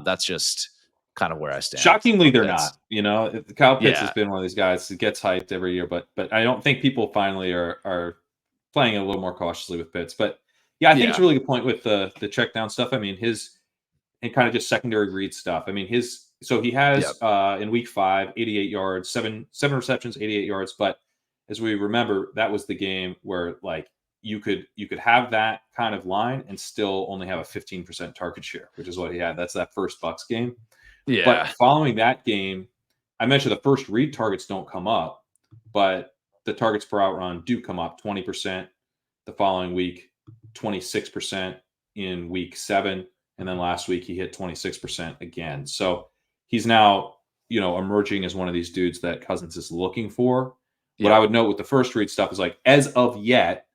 that's just kind of where I stand Shockingly, on they're Pitts. not. Kyle Pitts has Yeah, been one of these guys who gets hyped every year, but I don't think people finally are playing a little more cautiously with Pitts. But yeah, I think it's yeah, a really good point with the check down stuff. I mean, his and kind of just secondary read stuff. I mean, he yep, has in week 5, 88 yards, seven receptions, 88 yards. But as we remember, that was the game where like you could have that kind of line and still only have a 15% target share, which is what he had. That's that first Bucks game. But yeah, following that game, I mentioned the first read targets don't come up, but the targets per out run do come up 20% the following week, 26% in week 7, and then last week he hit 26% again. So he's now, emerging as one of these dudes that Cousins is looking for. What I yep. would note with the first read stuff is like, as of yet,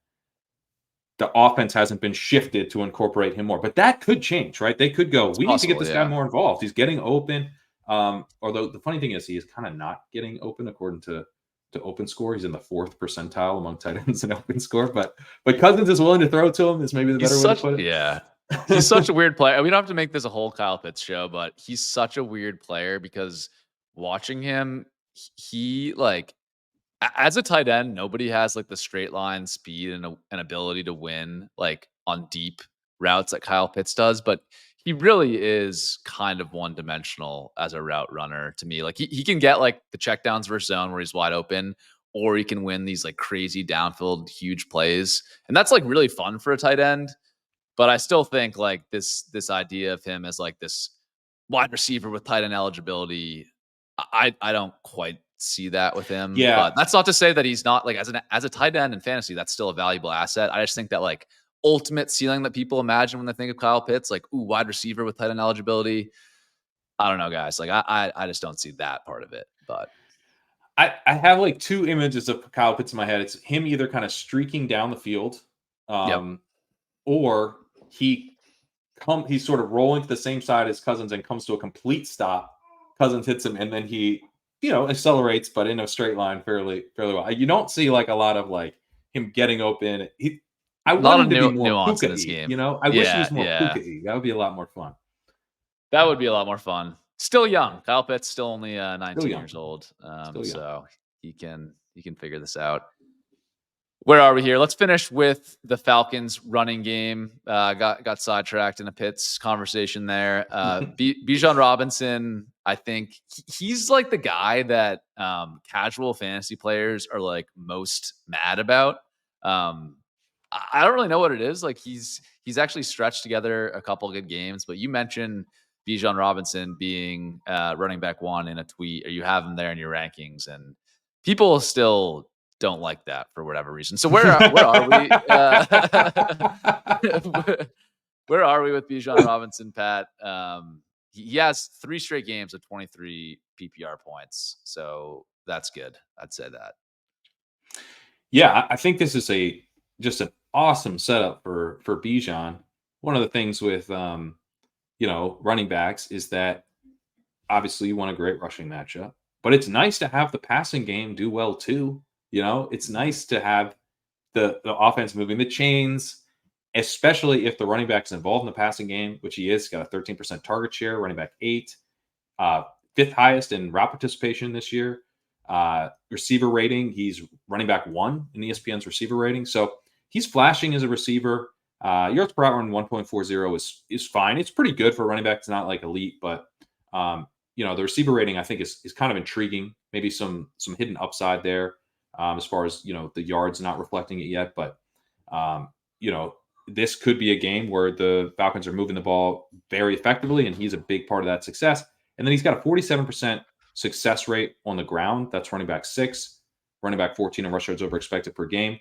the offense hasn't been shifted to incorporate him more. But that could change, right? They could go, It's we need to get possible, this guy yeah. more involved. He's getting open. Although the funny thing is he is kind of not getting open according to open score. He's in the 4th percentile among tight ends in open score. But Cousins is willing to throw it to him is maybe the He's better way to such put yeah. He's such it. a weird player. We don't have to make this a whole Kyle Pitts show, but he's such a weird player because watching him, he like as a tight end, nobody has like the straight line speed and an ability to win like on deep routes that Kyle Pitts does, but he really is kind of one dimensional as a route runner to me. Like he can get like the checkdowns versus zone where he's wide open, or he can win these like crazy downfield huge plays. And that's like really fun for a tight end. But I still think like this idea of him as like this wide receiver with tight end eligibility, I don't quite see that with him. Yeah. But that's not to say that he's not like as a tight end in fantasy, that's still a valuable asset. I just think that like ultimate ceiling that people imagine when they think of Kyle Pitts, like ooh, wide receiver with tight end eligibility. I don't know, guys. Like I just don't see that part of it. But I have like two images of Kyle Pitts in my head. It's him either kind of streaking down the field, yep, um, or he's sort of rolling to the same side as Cousins and comes to a complete stop. Cousins hits him, and then he, accelerates, but in a straight line fairly well. You don't see like a lot of like him getting open. I a lot want of him to be more nuance in this Puka-y, game. I wish he Yeah, was more yeah. Puka-y. That would be a lot more fun. That would be a lot more fun. Still young. Kyle Pitts still only Still 19 young. years old. Still young. So he can figure this out. Where are we here? Let's finish with the Falcons running game. Got sidetracked in a Pitts conversation there. Bijan Robinson, I think he's like the guy that casual fantasy players are like most mad about. I don't really know what it is. Like he's actually stretched together a couple good games, but you mentioned Bijan Robinson being running back one in a tweet, or you have him there in your rankings, and people still don't like that for whatever reason. So where are we? Where are we with Bijan Robinson, Pat? He has 3 straight games of 23 PPR points, so that's good. I'd say that. Yeah, I think this is just an awesome setup for Bijan. One of the things with running backs is that obviously you want a great rushing matchup, but it's nice to have the passing game do well too. It's nice to have the offense moving the chains, especially if the running back's involved in the passing game, which he is. Got a 13% target share, running back 8, 5th highest in route participation this year. Receiver rating, he's running back 1 in ESPN's receiver rating. So he's flashing as a receiver. Yards per route run 1.40 is fine. It's pretty good for a running back. It's not like elite, but the receiver rating I think is kind of intriguing. Maybe some hidden upside there as far as the yards not reflecting it yet. But this could be a game where the Falcons are moving the ball very effectively, and he's a big part of that success. And then he's got a 47% success rate on the ground. That's running back 6, running back 14 in rush yards over expected per game.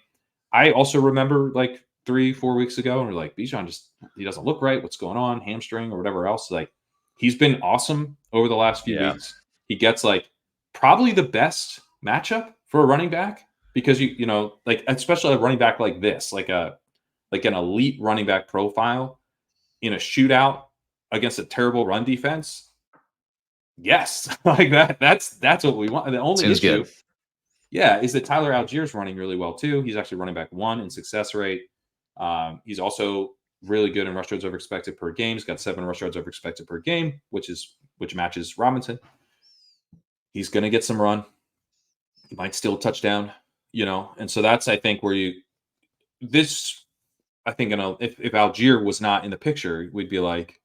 I also remember like 3-4 weeks ago, and we're like, Bijan he doesn't look right. What's going on? Hamstring or whatever else. Like, he's been awesome over the last few weeks. He gets like probably the best matchup for a running back because like especially a running back like this, like an elite running back profile in a shootout against a terrible run defense. Yes, like that's what we want. The only Seems issue, good. is that Tyler Algier's running really well too. He's actually running back 1 in success rate. He's also really good in rush yards over expected per game. He's got 7 rush yards over expected per game, which matches Robinson. He's going to get some run. He might steal a touchdown, and so that's I think where I think if Algier was not in the picture, we'd be like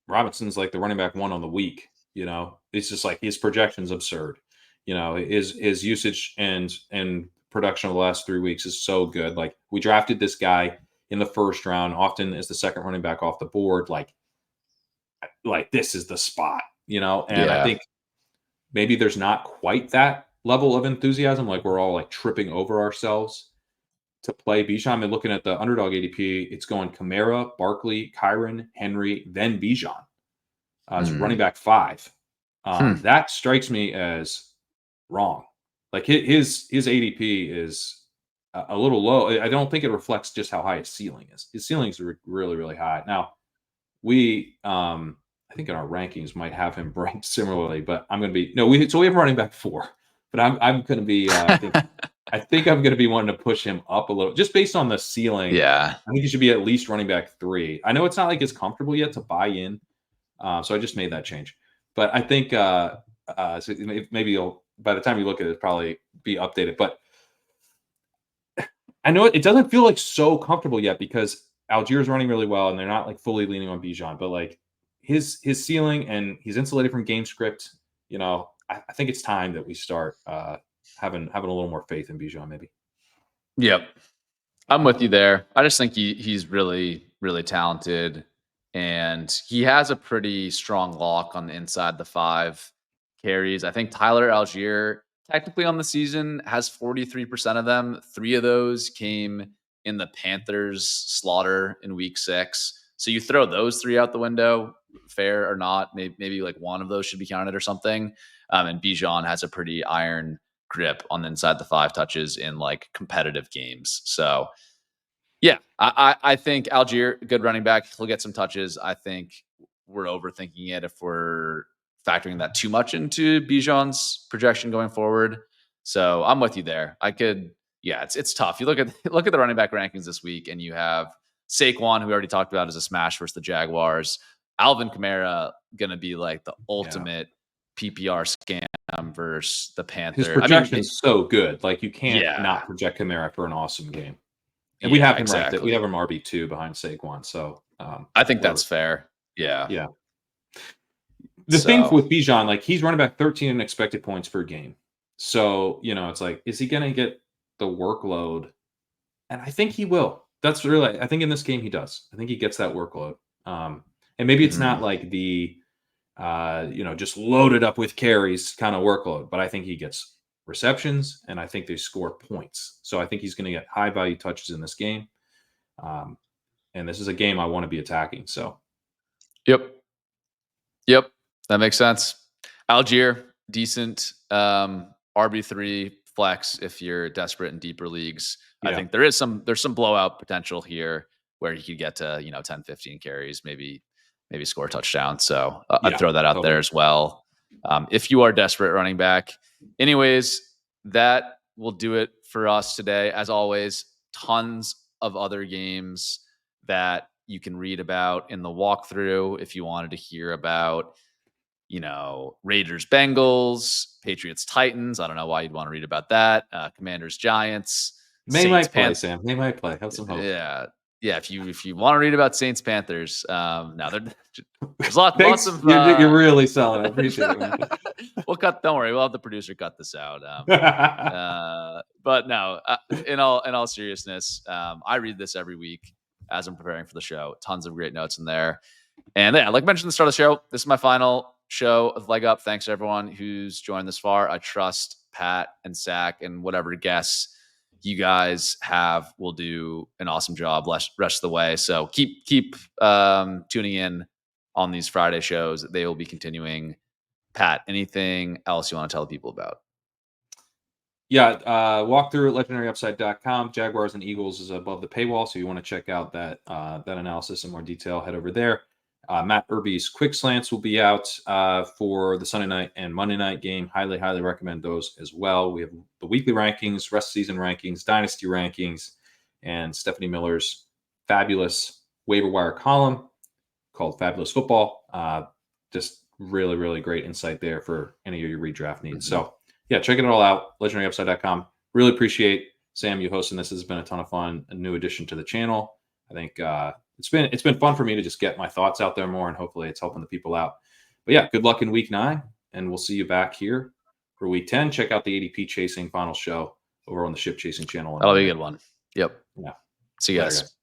Robinson's like the running back 1 on the week. It's just like his projection's absurd. His usage and production of the last 3 weeks is so good. Like, we drafted this guy in the first round, often as the second running back off the board. Like this is the spot, and I think maybe there's not quite that level of enthusiasm. Like, we're all like tripping over ourselves to play Bijan. I'm looking at the underdog ADP. It's going Kamara, Barkley, Kyron, Henry, then Bijan as running back 5. That strikes me as wrong. Like, his ADP is a little low. I don't think it reflects just how high his ceiling is. His ceiling is really, really high. Now, we, I think in our rankings might have him ranked similarly, but I'm going to be we have running back 4, but I'm going to be I think I'm going to be wanting to push him up a little just based on the ceiling. Yeah, I think he should be at least running back 3. I know it's not like it's comfortable yet to buy in, so I just made that change. But I think so maybe by the time you look at it, it'll probably be updated. But I know it doesn't feel like so comfortable yet because Algiers running really well, and they're not like fully leaning on Bijan. But like his ceiling, and he's insulated from game script. I think it's time that we start having a little more faith in Bijan, maybe. Yep. I'm with you there. I just think he's really, really talented, and he has a pretty strong lock on the inside the 5 carries. I think Tyler Algier, technically on the season, has 43% of them. 3 of those came in the Panthers slaughter in week 6. So you throw those 3 out the window, fair or not, maybe like one of those should be counted or something. And Bijan has a pretty iron grip on the inside the 5 touches in like competitive games. So yeah, I think Algier, good running back. He'll get some touches. I think we're overthinking it if we're factoring that too much into Bijan's projection going forward. So I'm with you there. It's tough. You look at the running back rankings this week, and you have Saquon, who we already talked about, as a smash versus the Jaguars. Alvin Kamara gonna be like the ultimate PPR scam versus the Panther. His projection's so good. Like, you can't not project Kamara for an awesome game. And we have him ranked. We have him RB2 behind Saquon. So I think that's fair. Yeah. Yeah. The thing with Bijan, like, he's running back 13 in expected points per game. So, it's like, is he going to get the workload? And I think he will. That's really, I think in this game he does. I think he gets that workload. And maybe it's not like the, just loaded up with carries kind of workload, but I think he gets receptions and I think they score points. So I think he's going to get high value touches in this game. And this is a game I want to be attacking. So, Yep. That makes sense. Algier, decent RB3 flex if you're desperate in deeper leagues. I think there's some blowout potential here where you could get to 10, 15 carries, maybe score a touchdown. So I'd throw that out there as well. If you are desperate running back. Anyways, that will do it for us today. As always, tons of other games that you can read about in the walkthrough if you wanted to hear about Raiders, Bengals, Patriots, Titans. I don't know why you'd want to read about that. Commanders, Giants. They might play, Sam. They might play. Have some hope. Yeah. If you want to read about Saints, Panthers, now there's lots of. You're really selling. I appreciate it, man. Don't worry. We'll have the producer cut this out. But no, in all seriousness, I read this every week as I'm preparing for the show. Tons of great notes in there. And yeah, like I mentioned at the start of the show, this is my final show of Leg Up. Thanks to everyone who's joined this far. I trust Pat and Sack and whatever guests you guys have will do an awesome job rest of the way. So keep tuning in on these Friday shows. They will be continuing. Pat, anything else you want to tell people about? Yeah, walk through at legendaryupside.com. Jaguars and Eagles is above the paywall, so you want to check out that analysis in more detail, head over there. Matt Irby's Quick Slants will be out for the Sunday night and Monday night game. Highly, highly recommend those as well. We have the weekly rankings, rest of season rankings, dynasty rankings, and Stephanie Miller's fabulous waiver wire column called Fabulous Football. Just really, really great insight there for any of your redraft needs. So, yeah, check it all out, legendaryupside.com. Really appreciate, Sam, you hosting this. Has been a ton of fun, a new addition to the channel. I think it's been fun for me to just get my thoughts out there more, and hopefully it's helping the people out. But yeah, good luck in week 9, and we'll see you back here for week 10. Check out the ADP Chasing final show over on the Ship Chasing channel. That'll be a good one. Yep. Yeah. See you guys.